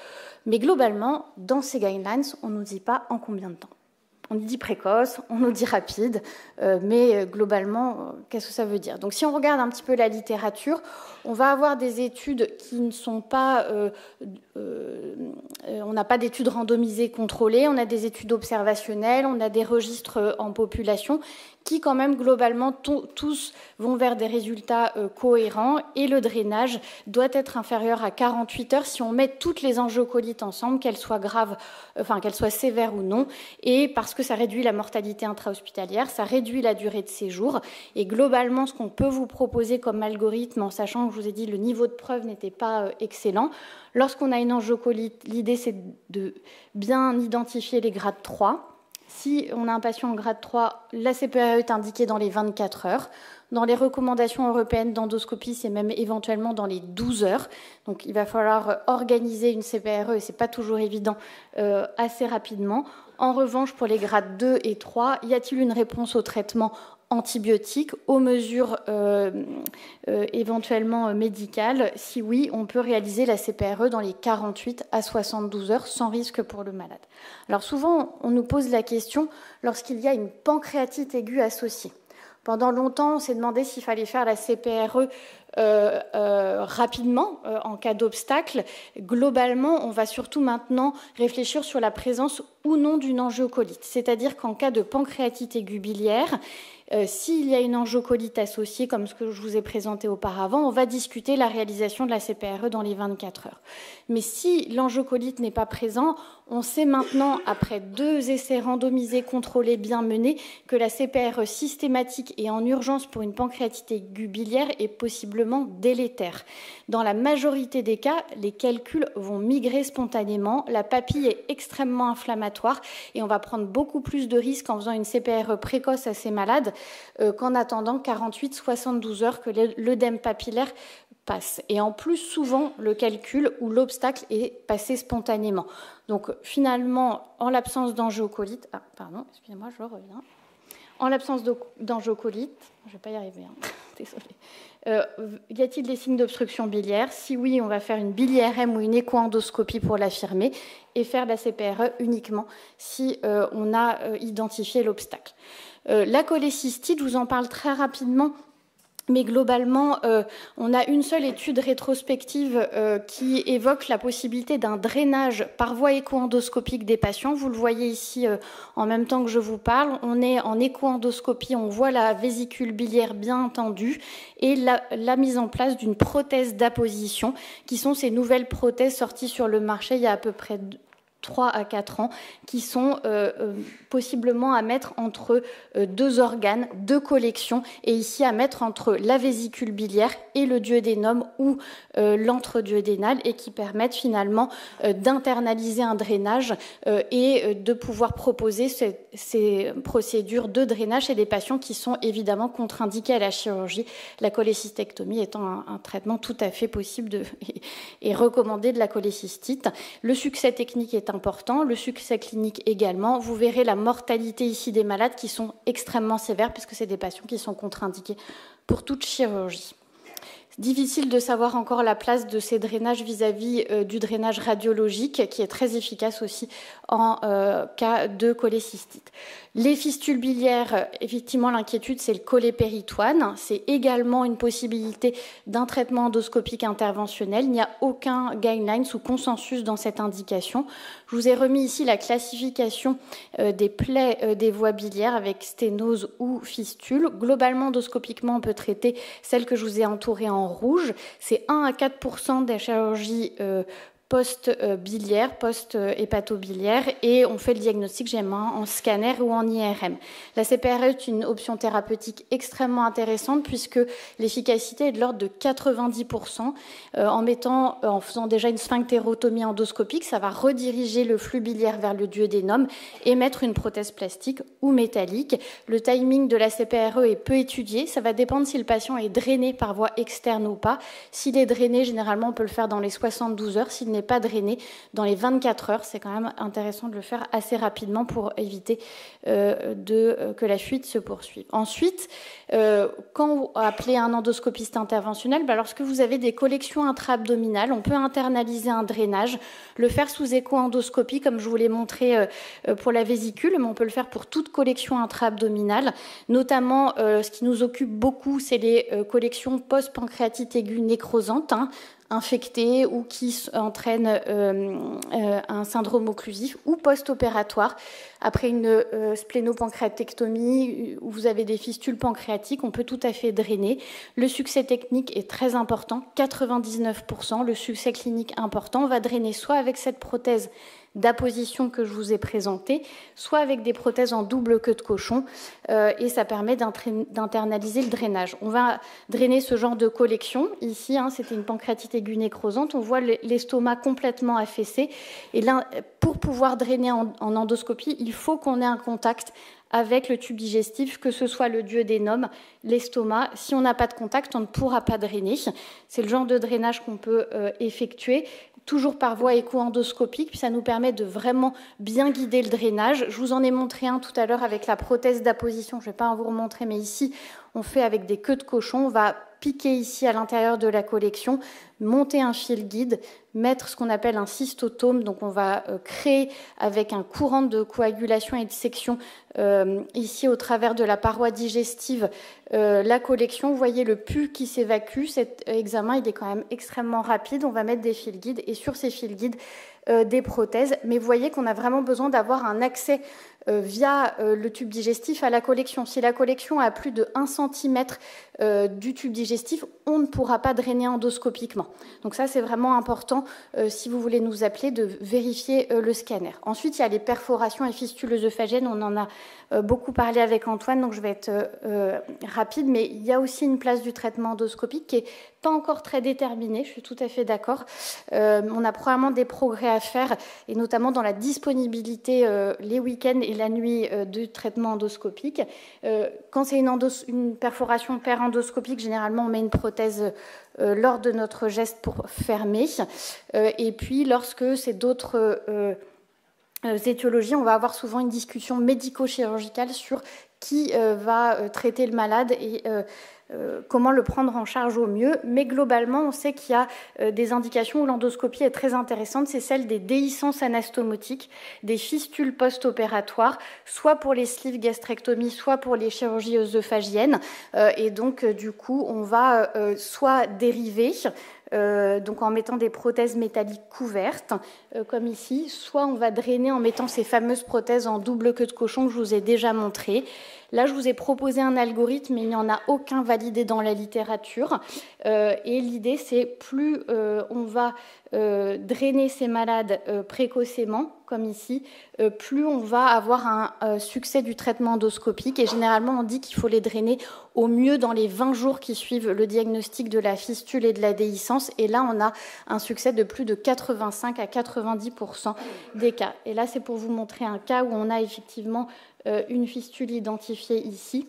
Mais globalement, dans ces guidelines, on ne nous dit pas en combien de temps. On nous dit précoce, on nous dit rapide, mais globalement, qu'est-ce que ça veut dire? Donc si on regarde un petit peu la littérature, on va avoir des études qui ne sont pas... on n'a pas d'études randomisées contrôlées, on a des études observationnelles, on a des registres en population qui quand même globalement tous vont vers des résultats cohérents et le drainage doit être inférieur à 48 heures si on met toutes les angiocolites ensemble, qu'elles soient graves, qu'elles soient sévères ou non, et parce que ça réduit la mortalité intra-hospitalière, ça réduit la durée de séjour et globalement ce qu'on peut vous proposer comme algorithme en sachant que je vous ai dit le niveau de preuve n'était pas excellent, lorsqu'on a une angiocolite, l'idée c'est de bien identifier les grades 3. Si on a un patient en grade 3, la CPRE est indiquée dans les 24 heures. Dans les recommandations européennes d'endoscopie, c'est même éventuellement dans les 12 heures. Donc il va falloir organiser une CPRE, et ce n'est pas toujours évident, assez rapidement. En revanche, pour les grades 2 et 3, y a-t-il une réponse au traitement antibiotiques, aux mesures éventuellement médicales? Si oui, on peut réaliser la CPRE dans les 48 à 72 heures sans risque pour le malade. Alors souvent, on nous pose la question lorsqu'il y a une pancréatite aiguë associée. Pendant longtemps, on s'est demandé s'il fallait faire la CPRE rapidement en cas d'obstacle. Globalement, on va surtout maintenant réfléchir sur la présence ou non d'une angiocolite. C'est-à-dire qu'en cas de pancréatite aiguë biliaire, s'il y a une angiocolite associée, comme ce que je vous ai présenté auparavant, on va discuter la réalisation de la CPRE dans les 24 heures. Mais si l'angiocolite n'est pas présent, on sait maintenant, après 2 essais randomisés, contrôlés, bien menés, que la CPRE systématique et en urgence pour une pancréatite aiguë biliaire est possiblement délétère. Dans la majorité des cas, les calculs vont migrer spontanément, la papille est extrêmement inflammatoire et on va prendre beaucoup plus de risques en faisant une CPRE précoce à ces malades qu'en attendant 48-72 heures que l'œdème papillaire passe. Et en plus, souvent, le calcul ou l'obstacle est passé spontanément. Donc finalement, en l'absence d'angiocolite... Ah, pardon, excusez-moi, je reviens. En l'absence d'angiocolite... Je ne vais pas y arriver, hein. Désolée. Y a-t-il des signes d'obstruction biliaire? Si oui, on va faire une bili-RM ou une écho-endoscopie pour l'affirmer et faire la CPRE uniquement si on a identifié l'obstacle. La cholécystite, je vous en parle très rapidement, mais globalement, on a une seule étude rétrospective qui évoque la possibilité d'un drainage par voie écho-endoscopique des patients. Vous le voyez ici en même temps que je vous parle. On est en écho-endoscopie, on voit la vésicule biliaire bien tendue et la mise en place d'une prothèse d'apposition, qui sont ces nouvelles prothèses sorties sur le marché il y a à peu près 3 à 4 ans, qui sont possiblement à mettre entre 2 organes, 2 collections, et ici à mettre entre la vésicule biliaire et le duodénum ou l'entre-duodénal, et qui permettent finalement d'internaliser un drainage et de pouvoir proposer ces procédures de drainage chez des patients qui sont évidemment contre-indiqués à la chirurgie, la cholécystectomie étant un traitement tout à fait possible et recommandé de la cholécystite. Le succès technique est important, le succès clinique également. Vous verrez la mortalité ici des malades qui sont extrêmement sévères puisque c'est des patients qui sont contre-indiqués pour toute chirurgie. Difficile de savoir encore la place de ces drainages vis-à-vis du drainage radiologique qui est très efficace aussi en cas de cholécystite. Les fistules biliaires, effectivement, l'inquiétude, c'est le cholépéritoine. C'est également une possibilité d'un traitement endoscopique interventionnel. Il n'y a aucun guideline ou consensus dans cette indication. Je vous ai remis ici la classification des plaies des voies biliaires avec sténose ou fistule. Globalement, endoscopiquement, on peut traiter celle que je vous ai entourée en rouge. C'est 1 à 4% des chirurgies post-biliaire, post-hépatobiliaire, et on fait le diagnostic GM1 en scanner ou en IRM. La CPRE est une option thérapeutique extrêmement intéressante puisque l'efficacité est de l'ordre de 90%. En faisant déjà une sphinctérotomie endoscopique, ça va rediriger le flux biliaire vers le duodénum et mettre une prothèse plastique ou métallique. Le timing de la CPRE est peu étudié. Ça va dépendre si le patient est drainé par voie externe ou pas. S'il est drainé, généralement, on peut le faire dans les 72 heures. S'il n'est pas drainé, dans les 24 heures. C'est quand même intéressant de le faire assez rapidement pour éviter que la fuite se poursuive. Ensuite, quand vous appelez un endoscopiste interventionnel, lorsque vous avez des collections intra-abdominales, on peut internaliser un drainage, le faire sous écho-endoscopie, comme je vous l'ai montré pour la vésicule, mais on peut le faire pour toute collection intra-abdominale. Notamment, ce qui nous occupe beaucoup, c'est les collections post-pancréatite aiguë nécrosante, infectées ou qui entraînent un syndrome occlusif, ou post-opératoire. Après une splénopancréatectomie où vous avez des fistules pancréatiques, on peut tout à fait drainer. Le succès technique est très important, 99%. Le succès clinique important, on va drainer soit avec cette prothèse d'apposition que je vous ai présentée, soit avec des prothèses en double queue de cochon, et ça permet d'internaliser le drainage. On va drainer ce genre de collection. Ici, c'était une pancréatite aiguë nécrosante. On voit l'estomac complètement affaissé. Et là, pour pouvoir drainer en endoscopie, il faut qu'on ait un contact avec le tube digestif, que ce soit le duodénum, l'estomac. Si on n'a pas de contact, on ne pourra pas drainer. C'est le genre de drainage qu'on peut effectuer, toujours par voie écho-endoscopique, puis ça nous permet de vraiment bien guider le drainage. Je vous en ai montré un tout à l'heure avec la prothèse d'apposition, je ne vais pas vous remontrer, mais ici, on fait avec des queues de cochon, on va piquer ici à l'intérieur de la collection, monter un fil guide, mettre ce qu'on appelle un cystotome, donc on va créer avec un courant de coagulation et de section ici au travers de la paroi digestive la collection. Vous voyez le pus qui s'évacue. Cet examen il est quand même extrêmement rapide. On va mettre des fils guides et sur ces fils guides des prothèses, mais vous voyez qu'on a vraiment besoin d'avoir un accès via le tube digestif à la collection. Si la collection a plus de 1 cm du tube digestif, on ne pourra pas drainer endoscopiquement. Donc ça, c'est vraiment important, si vous voulez nous appeler, de vérifier le scanner. Ensuite, il y a les perforations et fistules œsophagiennes. On en a beaucoup parlé avec Antoine, donc je vais être rapide, mais il y a aussi une place du traitement endoscopique qui n'est pas encore très déterminée, je suis tout à fait d'accord. On a probablement des progrès à faire, et notamment dans la disponibilité les week-ends et la nuit du traitement endoscopique. Quand c'est une perforation père-endoscopique, généralement on met une prothèse lors de notre geste pour fermer. Et puis lorsque c'est d'autres étiologies, on va avoir souvent une discussion médico-chirurgicale sur qui va traiter le malade et comment le prendre en charge au mieux. Mais globalement, on sait qu'il y a des indications où l'endoscopie est très intéressante, c'est celle des déhiscences anastomotiques, des fistules post-opératoires, soit pour les sleeve gastrectomies, soit pour les chirurgies œsophagiennes. Et donc, du coup, on va soit dériver, donc en mettant des prothèses métalliques couvertes, comme ici, soit on va drainer en mettant ces fameuses prothèses en double queue de cochon que je vous ai déjà montrées. Là, je vous ai proposé un algorithme, mais il n'y en a aucun validé dans la littérature. Et l'idée, c'est plus on va drainer ces malades précocement, comme ici, plus on va avoir un succès du traitement endoscopique. Et généralement, on dit qu'il faut les drainer au mieux dans les 20 jours qui suivent le diagnostic de la fistule et de la déhiscence. Et là, on a un succès de plus de 85 à 90% des cas. Et là, c'est pour vous montrer un cas où on a effectivement une fistule identifiée ici.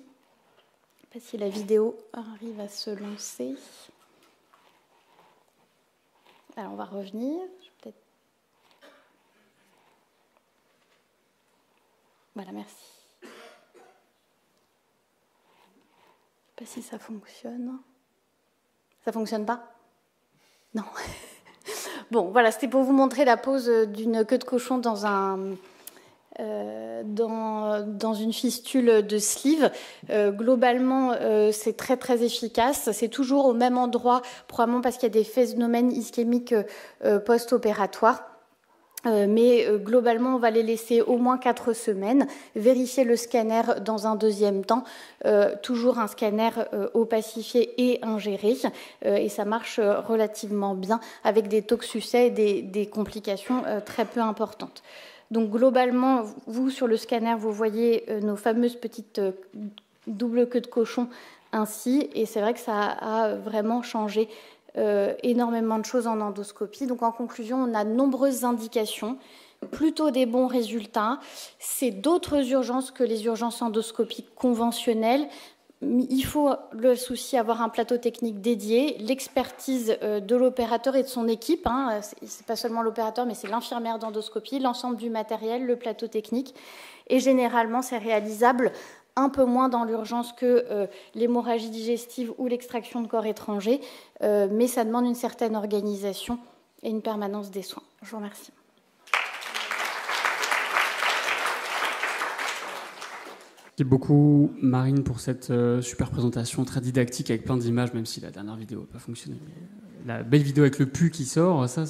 Je ne sais pas si la vidéo arrive à se lancer. Alors, on va revenir. Voilà, merci. Je ne sais pas si ça fonctionne. Ça ne fonctionne pas? Non. Bon, voilà, c'était pour vous montrer la pose d'une queue de cochon dans une fistule de sleeve. Globalement, c'est très très efficace. C'est toujours au même endroit, probablement parce qu'il y a des phénomènes ischémiques post-opératoires. Mais globalement, on va les laisser au moins 4 semaines, vérifier le scanner dans un deuxième temps, toujours un scanner opacifié et ingéré, et ça marche relativement bien avec des toxucets et des complications très peu importantes. Donc globalement, vous, sur le scanner, vous voyez nos fameuses petites doubles queues de cochon ainsi, et c'est vrai que ça a vraiment changé énormément de choses en endoscopie. Donc en conclusion, on a de nombreuses indications, plutôt des bons résultats. C'est d'autres urgences que les urgences endoscopiques conventionnelles. Il faut le souci avoir un plateau technique dédié, l'expertise de l'opérateur et de son équipe. C'est pas seulement l'opérateur, mais c'est l'infirmière d'endoscopie, l'ensemble du matériel, le plateau technique. Et généralement, c'est réalisable un peu moins dans l'urgence que l'hémorragie digestive ou l'extraction de corps étrangers, mais ça demande une certaine organisation et une permanence des soins. Je vous remercie. Merci beaucoup, Marine, pour cette super présentation très didactique avec plein d'images, même si la dernière vidéo n'a pas fonctionné. Mais la belle vidéo avec le pu qui sort, ça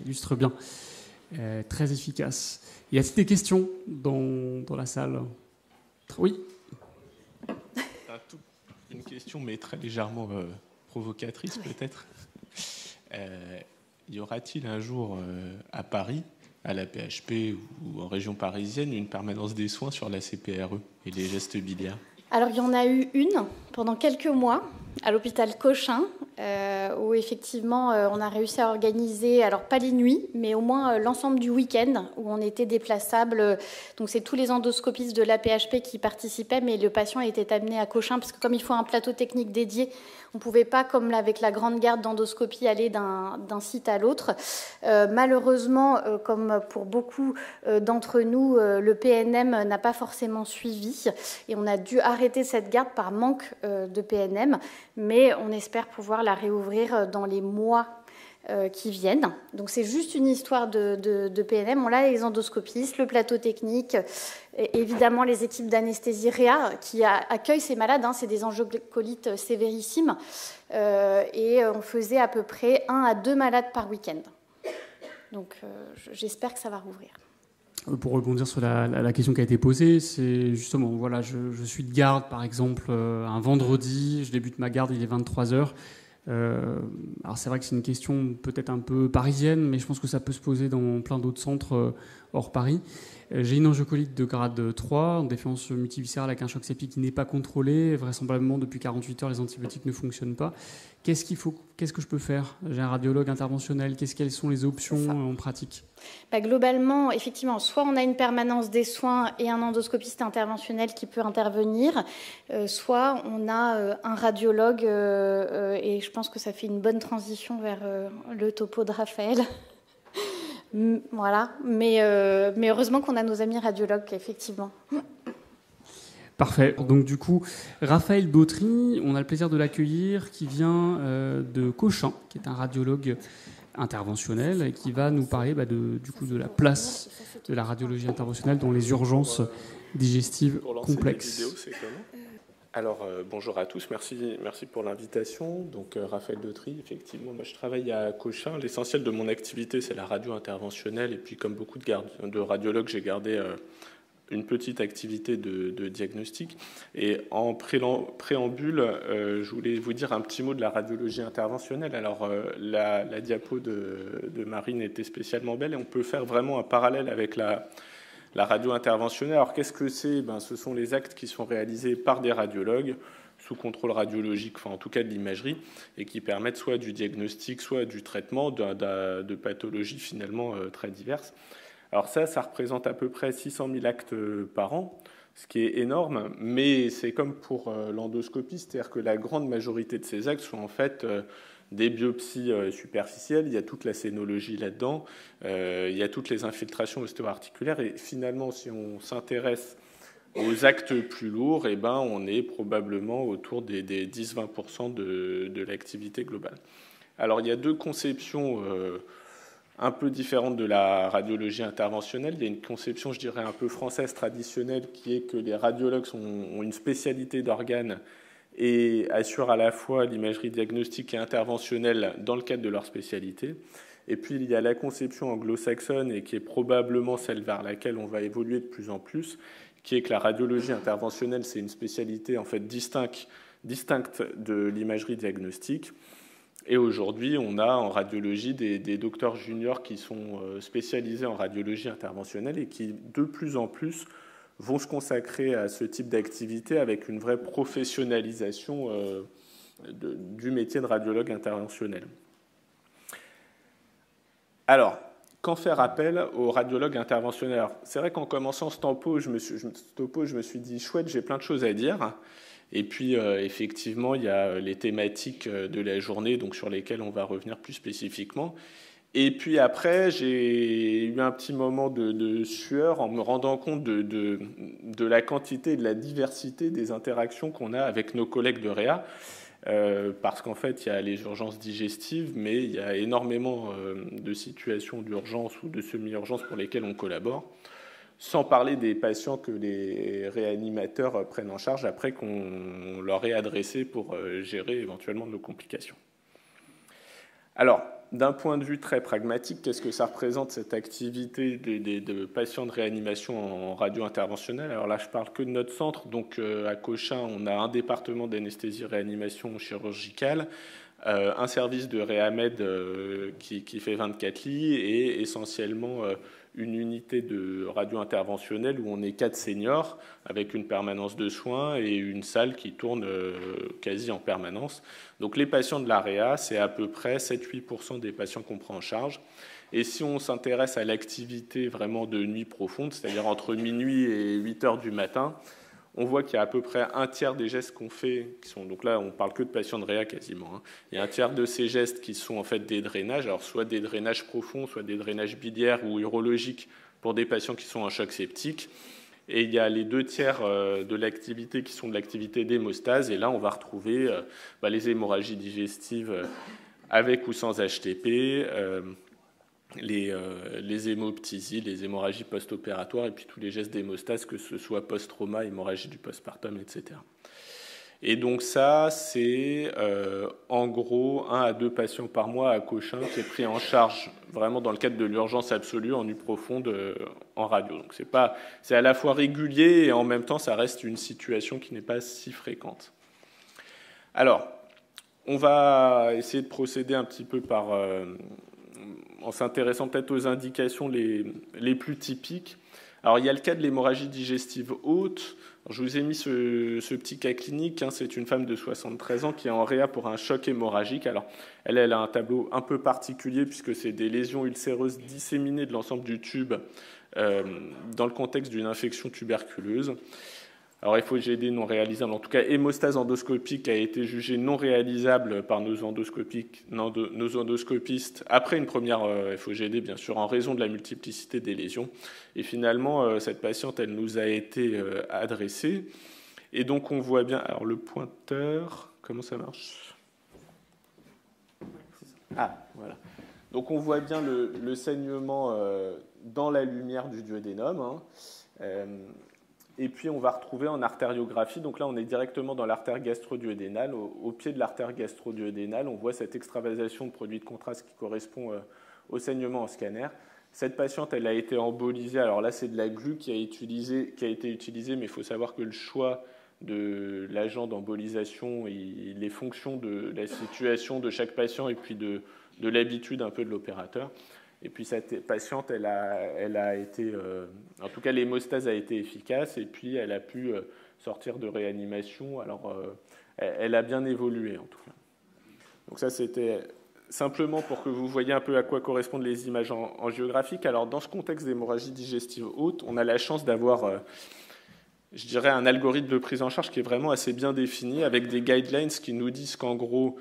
illustre bien. Très efficace. Y a-t-il des questions dans la salle ? Oui. Une question, mais très légèrement provocatrice peut-être. Y aura-t-il un jour à Paris, à la PHP ou en région parisienne, une permanence des soins sur la CPRE et les gestes biliaires ? Alors, il y en a eu une pendant quelques mois à l'hôpital Cochin, où effectivement on a réussi à organiser, alors pas les nuits, mais au moins l'ensemble du week-end, où on était déplaçable. Donc c'est tous les endoscopistes de l'APHP qui participaient, mais le patient était amené à Cochin, parce que comme il faut un plateau technique dédié, on ne pouvait pas, comme avec la grande garde d'endoscopie, aller d'un site à l'autre. Malheureusement, comme pour beaucoup d'entre nous, le PNM n'a pas forcément suivi, et on a dû arrêter cette garde par manque de PNM, mais on espère pouvoir la réouvrir dans les mois qui viennent. Donc c'est juste une histoire de PNM. On a les endoscopistes, le plateau technique, et évidemment les équipes d'anesthésie réa qui accueillent ces malades. C'est des angiocolites sévérissimes. Et on faisait à peu près 1 à 2 malades par week-end. Donc j'espère que ça va rouvrir. Pour rebondir sur la question qui a été posée, c'est justement, voilà, je suis de garde, par exemple, un vendredi, je débute ma garde, il est 23h. Alors c'est vrai que c'est une question peut-être un peu parisienne, mais je pense que ça peut se poser dans plein d'autres centres hors Paris. J'ai une angiocolite de grade 3, en défaillance multiviscérale avec un choc septique qui n'est pas contrôlé. Vraisemblablement, depuis 48 heures, les antibiotiques ne fonctionnent pas. Qu'est-ce que je peux faire ? J'ai un radiologue interventionnel. Quelles sont les options en pratique ? Globalement, effectivement, soit on a une permanence des soins et un endoscopiste interventionnel qui peut intervenir, soit on a un radiologue, et je pense que ça fait une bonne transition vers le topo de Raphaël. Voilà, mais heureusement qu'on a nos amis radiologues, effectivement. Parfait. Donc du coup, Raphaël Dautry, on a le plaisir de l'accueillir, qui vient de Cochin, qui est un radiologue interventionnel et qui va nous parler de la place de la radiologie interventionnelle dans les urgences digestives complexes. Vidéo, c'est comment ? Alors, bonjour à tous, merci pour l'invitation. Donc, Raphaël Dautry, effectivement, moi je travaille à Cochin. L'essentiel de mon activité, c'est la radio interventionnelle. Et puis, comme beaucoup de radiologues, j'ai gardé une petite activité de diagnostic. Et en préambule, je voulais vous dire un petit mot de la radiologie interventionnelle. Alors, la diapo de Marine était spécialement belle et on peut faire vraiment un parallèle avec la radio interventionnelle. Alors, qu'est-ce que c'est ? Ce sont les actes qui sont réalisés par des radiologues sous contrôle radiologique, enfin en tout cas de l'imagerie, et qui permettent soit du diagnostic, soit du traitement de pathologies finalement très diverses. Alors ça représente à peu près 600 000 actes par an, ce qui est énorme, mais c'est comme pour l'endoscopie, c'est-à-dire que la grande majorité de ces actes sont en fait des biopsies superficielles, il y a toute la scénologie là-dedans, il y a toutes les infiltrations ostéo-articulaires, et finalement, si on s'intéresse aux actes plus lourds, on est probablement autour des 10-20% de l'activité globale. Alors, il y a deux conceptions un peu différente de la radiologie interventionnelle. Il y a une conception, je dirais, un peu française traditionnelle, qui est que les radiologues ont une spécialité d'organes et assurent à la fois l'imagerie diagnostique et interventionnelle dans le cadre de leur spécialité. Et puis il y a la conception anglo-saxonne, et qui est probablement celle vers laquelle on va évoluer de plus en plus, qui est que la radiologie interventionnelle, c'est une spécialité en fait distincte de l'imagerie diagnostique. Et aujourd'hui, on a en radiologie des docteurs juniors qui sont spécialisés en radiologie interventionnelle et qui, de plus en plus, vont se consacrer à ce type d'activité avec une vraie professionnalisation du métier de radiologue interventionnel. Alors, quand faire appel au radiologue interventionnel? C'est vrai qu'en commençant ce topo, je me suis dit, chouette, j'ai plein de choses à dire. Et puis, effectivement, il y a les thématiques de la journée, donc sur lesquelles on va revenir plus spécifiquement. Et puis après, j'ai eu un petit moment de sueur en me rendant compte de la quantité et de la diversité des interactions qu'on a avec nos collègues de Réa. Parce qu'en fait, il y a les urgences digestives, mais il y a énormément de situations d'urgence ou de semi-urgence pour lesquelles on collabore, sans parler des patients que les réanimateurs prennent en charge après qu'on leur ait adressé pour gérer éventuellement nos complications. Alors, d'un point de vue très pragmatique, qu'est-ce que ça représente cette activité de patients de réanimation en radio-interventionnelle? Alors là, je parle que de notre centre. Donc, à Cochin, on a un département d'anesthésie-réanimation chirurgicale, un service de réamed qui fait 24 lits et essentiellement une unité de radio-interventionnelle où on est 4 seniors avec une permanence de soins et une salle qui tourne quasi en permanence. Donc les patients de l'AREA, c'est à peu près 7-8% des patients qu'on prend en charge. Et si on s'intéresse à l'activité vraiment de nuit profonde, c'est-à-dire entre minuit et 8 heures du matin, on voit qu'il y a à peu près un tiers des gestes qu'on fait, donc là on parle que de patients de réa quasiment, hein. Il y a un tiers de ces gestes qui sont en fait des drainages, alors soit des drainages profonds, soit des drainages biliaires ou urologiques pour des patients qui sont en choc septique. Et il y a les 2 tiers de l'activité qui sont de l'activité d'hémostase, et là on va retrouver les hémorragies digestives avec ou sans HTP, les hémoptysies, les hémorragies post-opératoires et puis tous les gestes d'hémostase, que ce soit post-trauma, hémorragie du postpartum, etc. Et donc ça, c'est en gros 1 à 2 patients par mois à Cochin qui est pris en charge vraiment dans le cadre de l'urgence absolue en nuit profonde en radio. Donc c'est à la fois régulier et en même temps ça reste une situation qui n'est pas si fréquente. Alors, on va essayer de procéder un petit peu en s'intéressant peut-être aux indications les plus typiques. Alors, il y a le cas de l'hémorragie digestive haute. Alors, je vous ai mis ce petit cas clinique. Hein, c'est une femme de 73 ans qui est en réa pour un choc hémorragique. Alors, elle a un tableau un peu particulier puisque c'est des lésions ulcéreuses disséminées de l'ensemble du tube dans le contexte d'une infection tuberculeuse. Alors, FOGD non réalisable, en tout cas, hémostase endoscopique a été jugée non réalisable par nos endoscopistes après une première FOGD, bien sûr, en raison de la multiplicité des lésions. Et finalement, cette patiente, elle nous a été adressée. Et donc, on voit bien... Alors, le pointeur, comment ça marche? Ah, voilà. Donc, on voit bien le saignement dans la lumière du duodénum, hein. Et puis, on va retrouver en artériographie, donc là, on est directement dans l'artère gastro-duodénale. Au pied de l'artère gastro-duodénale, on voit cette extravasation de produits de contraste qui correspond au saignement en scanner. Cette patiente, elle a été embolisée. Alors là, c'est de la glu qui a été utilisée, mais il faut savoir que le choix de l'agent d'embolisation, il est fonction de la situation de chaque patient et puis de l'habitude un peu de l'opérateur. Et puis cette patiente, elle a été, en tout cas l'hémostase a été efficace et puis elle a pu sortir de réanimation. Alors elle a bien évolué en tout cas. Donc ça c'était simplement pour que vous voyez un peu à quoi correspondent les images angiographiques. Alors dans ce contexte d'hémorragie digestive haute, on a la chance d'avoir, je dirais, un algorithme de prise en charge qui est vraiment assez bien défini avec des guidelines qui nous disent qu'en gros,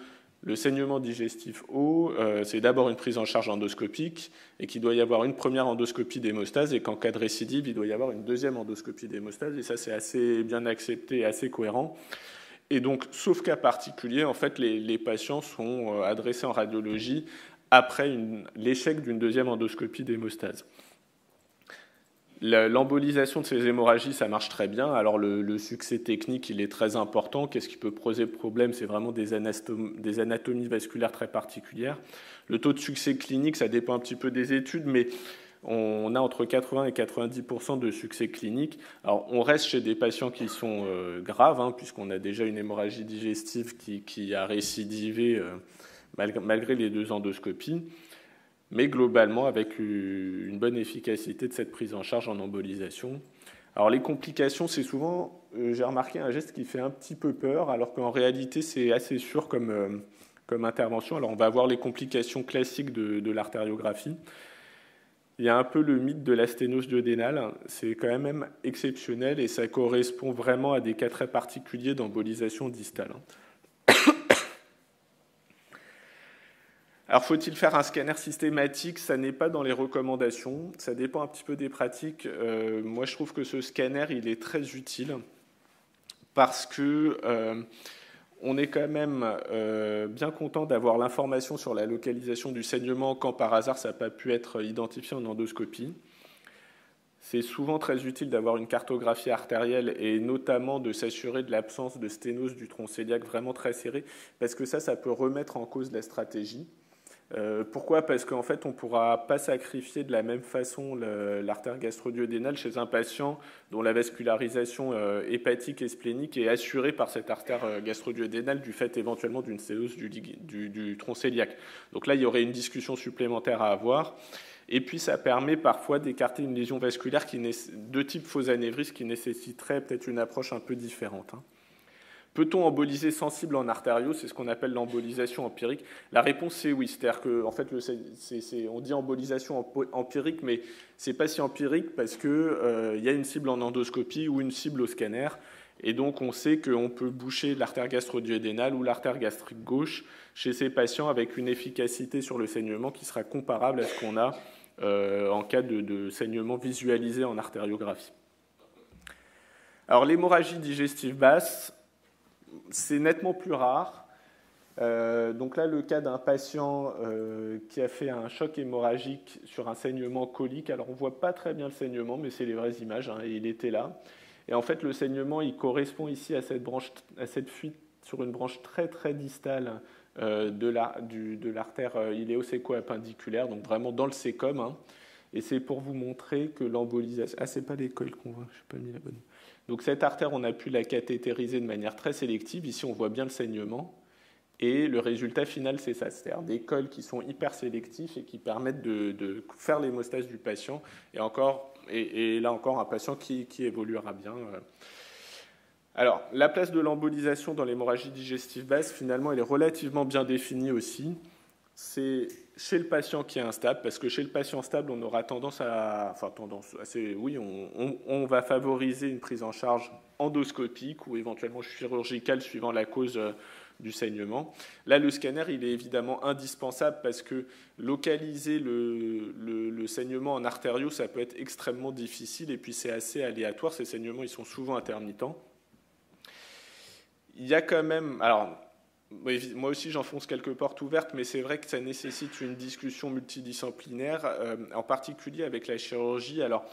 le saignement digestif haut, c'est d'abord une prise en charge endoscopique et qu'il doit y avoir une première endoscopie d'hémostase et qu'en cas de récidive, il doit y avoir une deuxième endoscopie d'hémostase. Et ça, c'est assez bien accepté et assez cohérent. Et donc, sauf cas particulier, en fait, les patients sont adressés en radiologie après l'échec d'une deuxième endoscopie d'hémostase. L'embolisation de ces hémorragies, ça marche très bien. Alors le succès technique, il est très important. Qu'est-ce qui peut poser problème? C'est vraiment des anatomies vasculaires très particulières. Le taux de succès clinique, ça dépend un petit peu des études, mais on a entre 80 et 90% de succès clinique. Alors on reste chez des patients qui sont graves, hein, puisqu'on a déjà une hémorragie digestive qui a récidivé malgré les 2 endoscopies. Mais globalement avec une bonne efficacité de cette prise en charge en embolisation. Alors les complications, c'est souvent, j'ai remarqué, un geste qui fait un petit peu peur, alors qu'en réalité c'est assez sûr comme intervention. Alors on va avoir les complications classiques de l'artériographie. Il y a un peu le mythe de la sténose duodénale, c'est quand même exceptionnel et ça correspond vraiment à des cas très particuliers d'embolisation distale. Alors, faut-il faire un scanner systématique? Ça n'est pas dans les recommandations. Ça dépend un petit peu des pratiques. Moi, je trouve que ce scanner, il est très utile parce que on est quand même bien content d'avoir l'information sur la localisation du saignement quand par hasard ça n'a pas pu être identifié en endoscopie. C'est souvent très utile d'avoir une cartographie artérielle et notamment de s'assurer de l'absence de sténose du tronc cœliaque vraiment très serré parce que ça peut remettre en cause la stratégie. Pourquoi? Parce qu'en fait, on ne pourra pas sacrifier de la même façon l'artère gastro-duodénale chez un patient dont la vascularisation hépatique et splénique est assurée par cette artère gastro-duodénale du fait éventuellement d'une sténose du tronc cœliaque. Donc là, il y aurait une discussion supplémentaire à avoir. Et puis, ça permet parfois d'écarter une lésion vasculaire de type faux anévrisme qui nécessiterait peut-être une approche un peu différente. Peut-on emboliser sensible en artério? C'est ce qu'on appelle l'embolisation empirique. La réponse, c'est oui. C'est-à-dire qu'en fait, on dit embolisation empirique, mais ce n'est pas si empirique parce qu'il y a une cible en endoscopie ou une cible au scanner. Et donc, on sait qu'on peut boucher l'artère gastro-duodénale ou l'artère gastrique gauche chez ces patients avec une efficacité sur le saignement qui sera comparable à ce qu'on a en cas de saignement visualisé en artériographie. Alors, l'hémorragie digestive basse, c'est nettement plus rare. Donc là, le cas d'un patient qui a fait un choc hémorragique sur un saignement colique. Alors, on ne voit pas très bien le saignement, mais c'est les vraies images, hein, et il était là. Et en fait, le saignement, il correspond ici à cette fuite sur une branche très, très distale de l'artère iléo-séco-appendiculaire, donc vraiment dans le sécum. Hein. Et c'est pour vous montrer que l'embolisation... Ah, c'est pas l'école qu'on voit, je n'ai pas mis la bonne... Donc cette artère, on a pu la cathétériser de manière très sélective. Ici, on voit bien le saignement. Et le résultat final, c'est ça. C'est-à-dire des cols qui sont hyper sélectifs et qui permettent de faire l'hémostase du patient. Et là encore, un patient qui évoluera bien. Alors, la place de l'embolisation dans l'hémorragie digestive basse, finalement, elle est relativement bien définie aussi. C'est chez le patient qui est instable, parce que chez le patient stable, on aura tendance on va favoriser une prise en charge endoscopique ou éventuellement chirurgicale suivant la cause du saignement. Là, le scanner, il est évidemment indispensable parce que localiser le saignement en artério, ça peut être extrêmement difficile et puis c'est assez aléatoire. Ces saignements, ils sont souvent intermittents. Il y a quand même... Alors, moi aussi, j'enfonce quelques portes ouvertes, mais c'est vrai que ça nécessite une discussion multidisciplinaire, en particulier avec la chirurgie. Alors,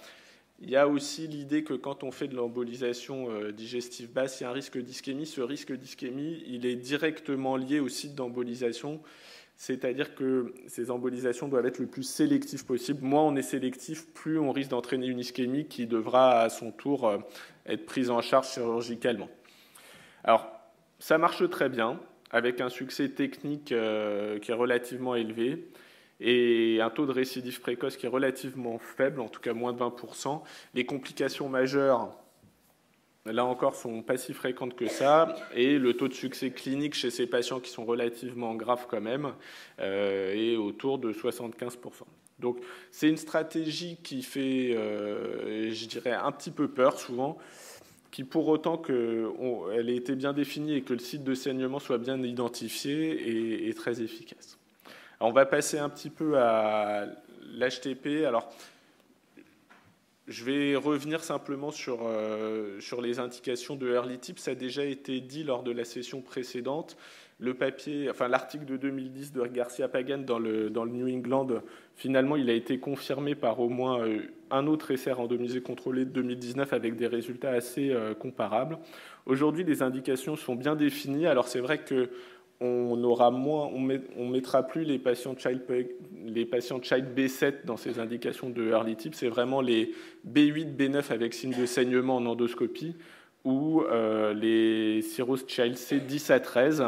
il y a aussi l'idée que quand on fait de l'embolisation digestive basse, il y a un risque d'ischémie. Ce risque d'ischémie, il est directement lié au site d'embolisation, c'est-à-dire que ces embolisations doivent être le plus sélectives possible. Moins on est sélectif, plus on risque d'entraîner une ischémie qui devra à son tour être prise en charge chirurgicalement. Alors, ça marche très bien, avec un succès technique qui est relativement élevé et un taux de récidive précoce qui est relativement faible, en tout cas moins de 20%. Les complications majeures, là encore, sont pas si fréquentes que ça, et le taux de succès clinique chez ces patients qui sont relativement graves quand même est autour de 75%. Donc c'est une stratégie qui fait, je dirais, un petit peu peur souvent, qui pour autant qu'elle ait été bien définie et que le site de saignement soit bien identifié est très efficace. Alors, on va passer un petit peu à l'HTP. Alors, je vais revenir simplement sur les indications de early tips. Ça a déjà été dit lors de la session précédente. L'article de 2010 de Garcia Pagan dans le New England, finalement, il a été confirmé par au moins un autre essai randomisé contrôlé de 2019 avec des résultats assez comparables. Aujourd'hui, les indications sont bien définies. Alors, c'est vrai que on mettra plus les patients child B7 dans ces indications de early tips. C'est vraiment les B8, B9 avec signe de saignement en endoscopie ou les cirrhose child C 10 à 13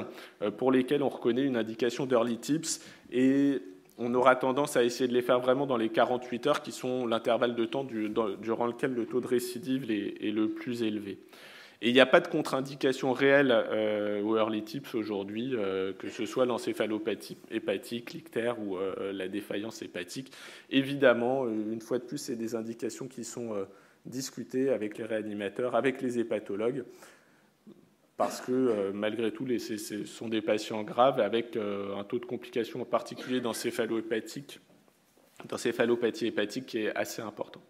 pour lesquels on reconnaît une indication d'early tips, et on aura tendance à essayer de les faire vraiment dans les 48 heures qui sont l'intervalle de temps durant lequel le taux de récidive est le plus élevé. Et il n'y a pas de contre-indication réelle aux early tips aujourd'hui, que ce soit l'encéphalopathie hépatique, l'ictère ou la défaillance hépatique. Évidemment, une fois de plus, c'est des indications qui sont discutées avec les réanimateurs, avec les hépatologues, parce que malgré tout, ce sont des patients graves avec un taux de complication en particulier d'encéphalopathie hépatique qui est assez important.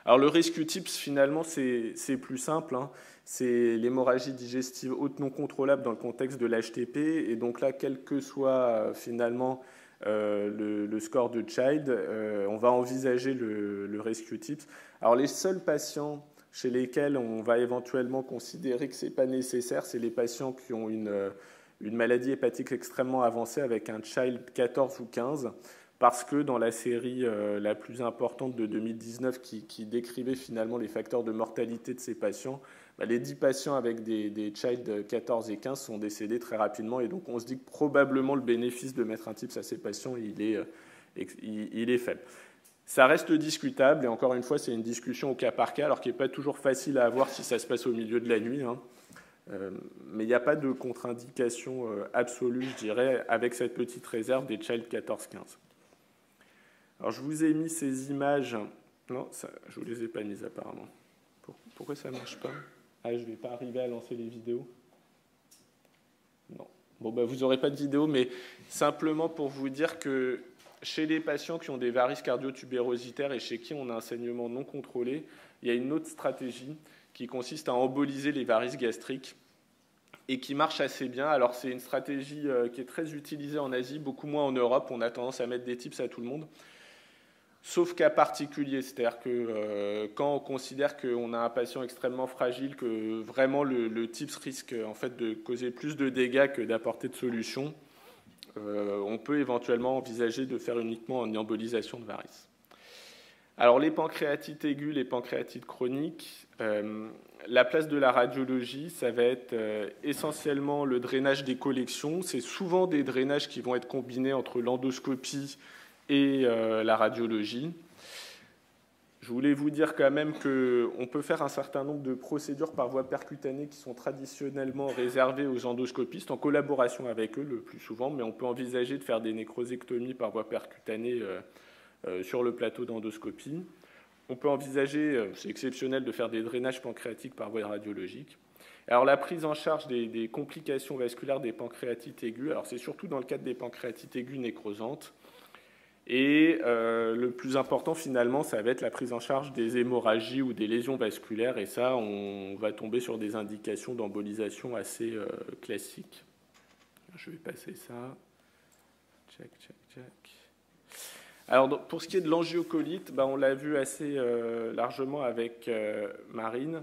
Alors le rescue tips, finalement, c'est plus simple, hein. C'est l'hémorragie digestive haute non contrôlable dans le contexte de l'HTP, et donc là, quel que soit finalement le score de Child, on va envisager le rescue tips. Alors les seuls patients chez lesquels on va éventuellement considérer que ce n'est pas nécessaire, c'est les patients qui ont une maladie hépatique extrêmement avancée avec un Child 14 ou 15, parce que dans la série la plus importante de 2019 qui décrivait finalement les facteurs de mortalité de ces patients, les 10 patients avec des Child 14 et 15 sont décédés très rapidement, et donc on se dit que probablement le bénéfice de mettre un TIPS à ces patients, il est faible. Ça reste discutable, et encore une fois, c'est une discussion au cas par cas, alors qu'il n'est pas toujours facile à avoir si ça se passe au milieu de la nuit, hein. Mais il n'y a pas de contre-indication absolue, je dirais, avec cette petite réserve des Child 14-15. Alors, je vous ai mis ces images. Non, je ne vous les ai pas mises apparemment. Pourquoi ça ne marche pas? Ah, je ne vais pas arriver à lancer les vidéos. Non. Bon, vous n'aurez pas de vidéo, mais simplement pour vous dire que chez les patients qui ont des varices cardio-tubérositaires et chez qui on a un saignement non contrôlé, il y a une autre stratégie qui consiste à emboliser les varices gastriques et qui marche assez bien. Alors, c'est une stratégie qui est très utilisée en Asie, beaucoup moins en Europe. On a tendance à mettre des tips à tout le monde. Sauf cas particulier, c'est-à-dire que quand on considère qu'on a un patient extrêmement fragile, que vraiment le TIPS risque en fait de causer plus de dégâts que d'apporter de solutions, on peut éventuellement envisager de faire uniquement une embolisation de varices. Alors les pancréatites aiguës, les pancréatites chroniques, la place de la radiologie, ça va être essentiellement le drainage des collections. C'est souvent des drainages qui vont être combinés entre l'endoscopie et la radiologie. Je voulais vous dire quand même qu'on peut faire un certain nombre de procédures par voie percutanée qui sont traditionnellement réservées aux endoscopistes, en collaboration avec eux le plus souvent, mais on peut envisager de faire des nécrosectomies par voie percutanée sur le plateau d'endoscopie. On peut envisager, c'est exceptionnel, de faire des drainages pancréatiques par voie radiologique. Alors la prise en charge des complications vasculaires des pancréatites aiguës, alors c'est surtout dans le cadre des pancréatites aiguës nécrosantes. Et le plus important, finalement, ça va être la prise en charge des hémorragies ou des lésions vasculaires. Et ça, on va tomber sur des indications d'embolisation assez classiques. Je vais passer ça. Check, check, check. Alors, pour ce qui est de l'angiocolite, on l'a vu assez largement avec Marine.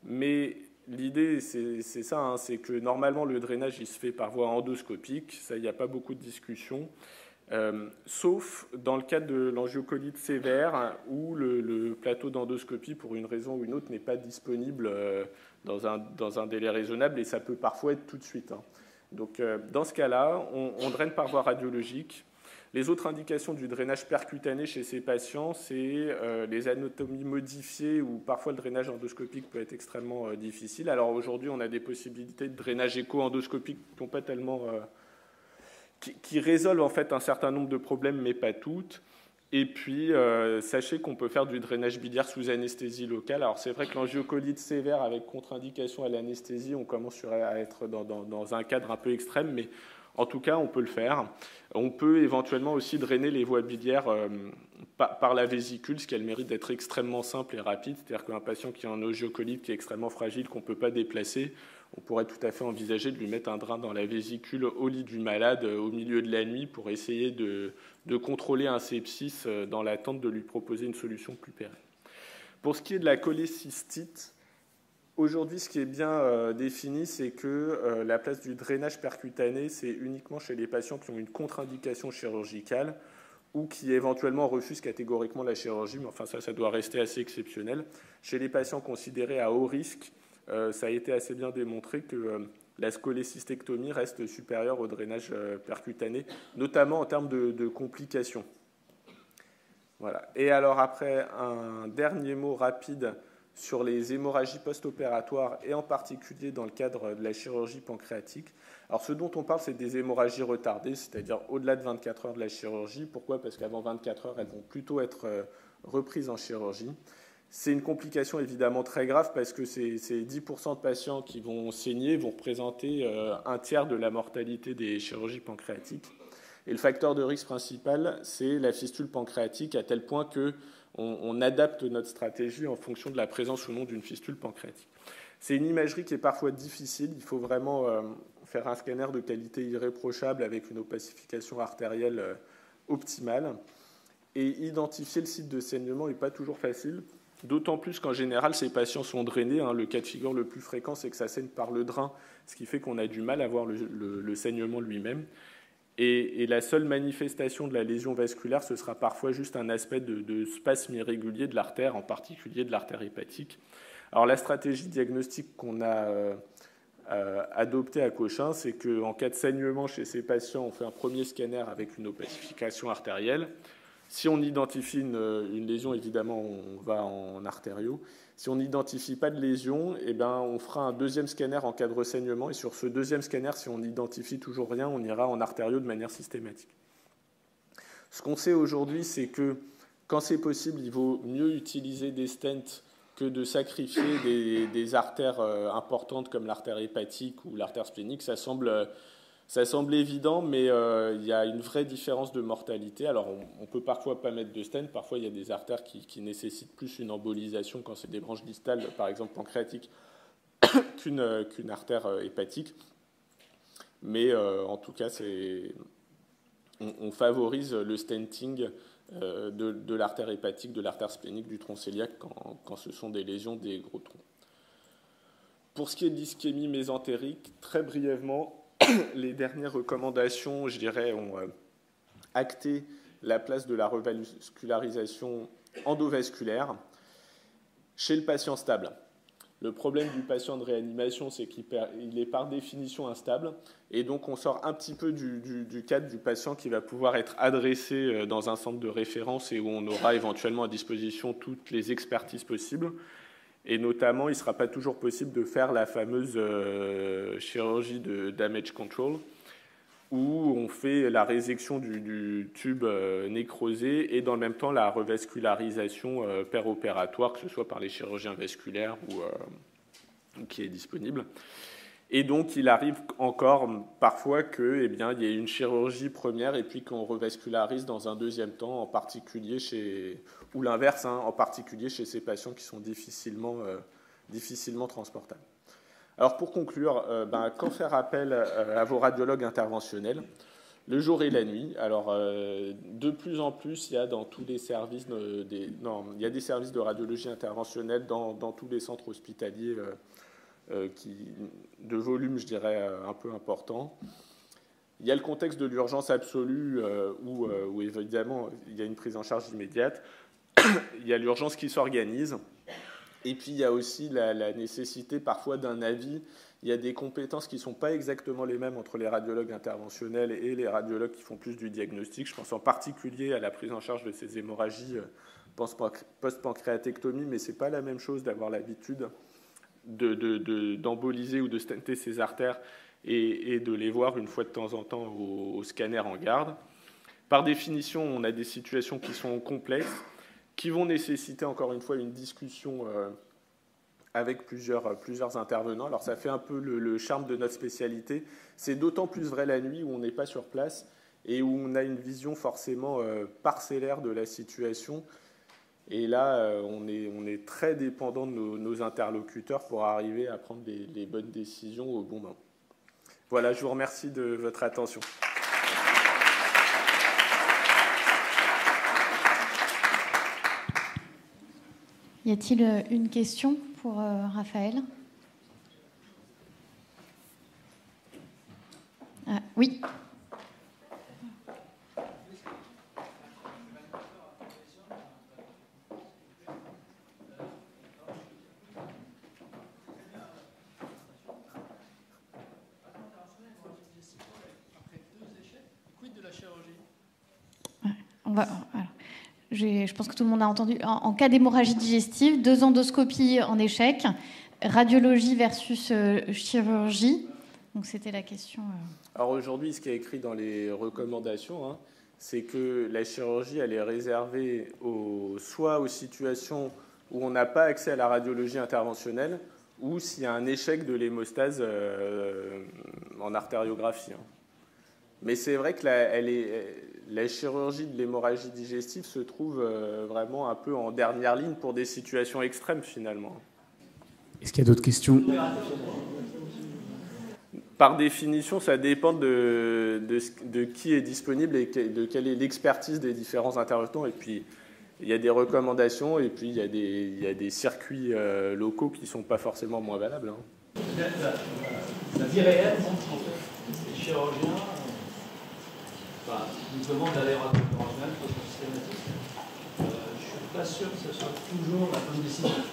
Mais l'idée, c'est ça, hein, c'est que normalement, le drainage, il se fait par voie endoscopique. Ça, il n'y a pas beaucoup de discussion. Sauf dans le cadre de l'angiocolite sévère où le plateau d'endoscopie, pour une raison ou une autre, n'est pas disponible dans un délai raisonnable, et ça peut parfois être tout de suite, hein. Donc, dans ce cas-là, on draine par voie radiologique. Les autres indications du drainage percutané chez ces patients, c'est les anatomies modifiées, où parfois le drainage endoscopique peut être extrêmement difficile. Alors aujourd'hui, on a des possibilités de drainage écho-endoscopique qui n'ont pas tellement... qui résolvent en fait un certain nombre de problèmes, mais pas toutes. Et puis, sachez qu'on peut faire du drainage biliaire sous anesthésie locale. Alors, c'est vrai que l'angiocolite sévère avec contre-indication à l'anesthésie, on commence à être dans un cadre un peu extrême, mais En tout cas, on peut le faire. On peut éventuellement aussi drainer les voies biliaires par la vésicule, ce qui a le mérite d'être extrêmement simple et rapide. C'est-à-dire qu'un patient qui a un angiocolite qui est extrêmement fragile, qu'on ne peut pas déplacer, on pourrait tout à fait envisager de lui mettre un drain dans la vésicule au lit du malade au milieu de la nuit pour essayer de contrôler un sepsis dans l'attente de lui proposer une solution plus pérenne. Pour ce qui est de la cholécystite, aujourd'hui, ce qui est bien défini, c'est que la place du drainage percutané, c'est uniquement chez les patients qui ont une contre-indication chirurgicale ou qui éventuellement refusent catégoriquement la chirurgie, mais enfin ça doit rester assez exceptionnel. Chez les patients considérés à haut risque, ça a été assez bien démontré que la cholécystectomie reste supérieure au drainage percutané, notamment en termes de complications. Voilà. Et alors après, un dernier mot rapide sur les hémorragies post-opératoires et en particulier dans le cadre de la chirurgie pancréatique. Alors ce dont on parle, c'est des hémorragies retardées, c'est-à-dire au-delà de 24 heures de la chirurgie. Pourquoi ? Parce qu'avant 24 heures, elles vont plutôt être reprises en chirurgie. C'est une complication évidemment très grave parce que ces 10% de patients qui vont saigner vont représenter un tiers de la mortalité des chirurgies pancréatiques. Et le facteur de risque principal, c'est la fistule pancréatique, à tel point qu'on adapte notre stratégie en fonction de la présence ou non d'une fistule pancréatique. C'est une imagerie qui est parfois difficile. Il faut vraiment faire un scanner de qualité irréprochable avec une opacification artérielle optimale. Et identifier le site de saignement n'est pas toujours facile, d'autant plus qu'en général, ces patients sont drainés. Le cas de figure le plus fréquent, c'est que ça saigne par le drain, ce qui fait qu'on a du mal à voir le saignement lui-même. Et la seule manifestation de la lésion vasculaire, ce sera parfois juste un aspect de spasme irrégulier de l'artère, en particulier de l'artère hépatique. Alors la stratégie diagnostique qu'on a adoptée à Cochin, c'est qu'en cas de saignement chez ces patients, on fait un premier scanner avec une opacification artérielle. Si on identifie une lésion, évidemment, on va en artériaux. Si on n'identifie pas de lésion, eh ben, on fera un deuxième scanner en cas de ressaignement. Et sur ce deuxième scanner, si on n'identifie toujours rien, on ira en artériaux de manière systématique. Ce qu'on sait aujourd'hui, c'est que quand c'est possible, il vaut mieux utiliser des stents que de sacrifier des artères importantes comme l'artère hépatique ou l'artère splénique. Ça semble évident, mais il y a une vraie différence de mortalité. Alors, on peut parfois pas mettre de stent. Parfois, il y a des artères qui nécessitent plus une embolisation quand c'est des branches distales, par exemple pancréatiques, qu'une artère hépatique. Mais en tout cas, on favorise le stenting de l'artère hépatique, de l'artère splénique, du tronc cœliaque quand ce sont des lésions des gros troncs. Pour ce qui est de l'ischémie mésentérique, très brièvement, les dernières recommandations, je dirais, ont acté la place de la revascularisation endovasculaire chez le patient stable. Le problème du patient de réanimation, c'est qu'il est par définition instable, et donc on sort un petit peu du cadre du patient qui va pouvoir être adressé dans un centre de référence et où on aura éventuellement à disposition toutes les expertises possibles. Et notamment, il ne sera pas toujours possible de faire la fameuse chirurgie de damage control, où on fait la résection du tube nécrosé et dans le même temps la revascularisation péropératoire, que ce soit par les chirurgiens vasculaires ou qui est disponible. Et donc, il arrive encore parfois qu'il y ait une chirurgie première et puis qu'on revascularise dans un deuxième temps, en particulier ou l'inverse, en particulier chez ces patients qui sont difficilement transportables. Alors, pour conclure, quand faire appel à vos radiologues interventionnels ? Le jour et la nuit. Alors, de plus en plus, il y a dans tous les services, il y a des services de radiologie interventionnelle dans tous les centres hospitaliers de volume, je dirais, un peu important. Il y a le contexte de l'urgence absolue où évidemment, il y a une prise en charge immédiate. Il y a l'urgence qui s'organise. Et puis, il y a aussi la nécessité parfois d'un avis. Il y a des compétences qui ne sont pas exactement les mêmes entre les radiologues interventionnels et les radiologues qui font plus du diagnostic. Je pense en particulier à la prise en charge de ces hémorragies post-pancréatectomie, mais ce n'est pas la même chose d'avoir l'habitude d'emboliser ou de stenter ces artères et de les voir une fois de temps en temps au scanner en garde. Par définition, on a des situations qui sont complexes, qui vont nécessiter encore une fois une discussion avec plusieurs intervenants. Alors ça fait un peu le charme de notre spécialité. C'est d'autant plus vrai la nuit où on n'est pas sur place et où on a une vision forcément parcellaire de la situation. Et là, on est très dépendant de nos interlocuteurs pour arriver à prendre les bonnes décisions au bon moment. Voilà, je vous remercie de votre attention. Y a-t-il une question pour Raphaël? Oui. Je pense que tout le monde a entendu. En cas d'hémorragie digestive, 2 endoscopies en échec, radiologie versus chirurgie. Donc c'était la question. Alors aujourd'hui, ce qui est écrit dans les recommandations, c'est que la chirurgie, elle est réservée soit aux situations où on n'a pas accès à la radiologie interventionnelle, ou s'il y a un échec de l'hémostase en artériographie. Mais c'est vrai que la chirurgie de l'hémorragie digestive se trouve vraiment un peu en dernière ligne pour des situations extrêmes, finalement. Est-ce qu'il y a d'autres questions? Par définition, ça dépend de qui est disponible et de quelle est l'expertise des différents intervenants. Et puis, il y a des recommandations et puis il y a des circuits locaux qui ne sont pas forcément moins valables. La vie réelle montre qu'en fait, les chirurgiens nous demandent d'aller en interventionnel pour être systématique. Je ne suis pas sûr que ce soit toujours la bonne décision.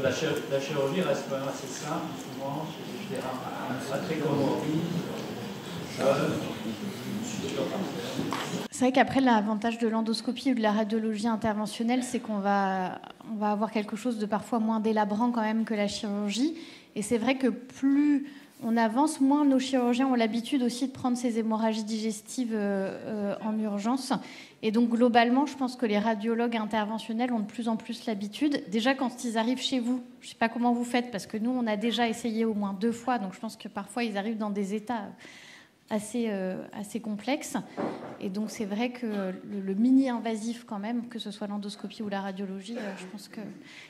Parce que la chirurgie reste quand même assez simple, souvent, chez des pas très comorbides. C'est vrai qu'après, l'avantage de l'endoscopie ou de la radiologie interventionnelle, c'est qu'on va avoir quelque chose de parfois moins délabrant quand même que la chirurgie. Et c'est vrai que plus on avance, moins nos chirurgiens ont l'habitude aussi de prendre ces hémorragies digestives en urgence. Et donc, globalement, je pense que les radiologues interventionnels ont de plus en plus l'habitude. Déjà, quand ils arrivent chez vous, je ne sais pas comment vous faites, parce que nous, on a déjà essayé au moins 2 fois. Donc, je pense que parfois, ils arrivent dans des états assez complexes. Et donc, c'est vrai que le mini-invasif, quand même, que ce soit l'endoscopie ou la radiologie, je pense que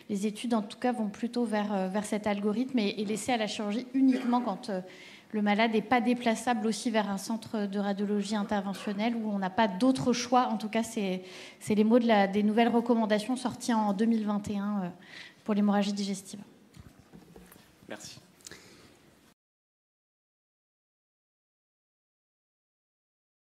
les études, en tout cas, vont plutôt vers cet algorithme et laisser à la chirurgie uniquement quand le malade n'est pas déplaçable aussi vers un centre de radiologie interventionnelle où on n'a pas d'autre choix. En tout cas, c'est les mots des nouvelles recommandations sorties en 2021 pour l'hémorragie digestive. Merci.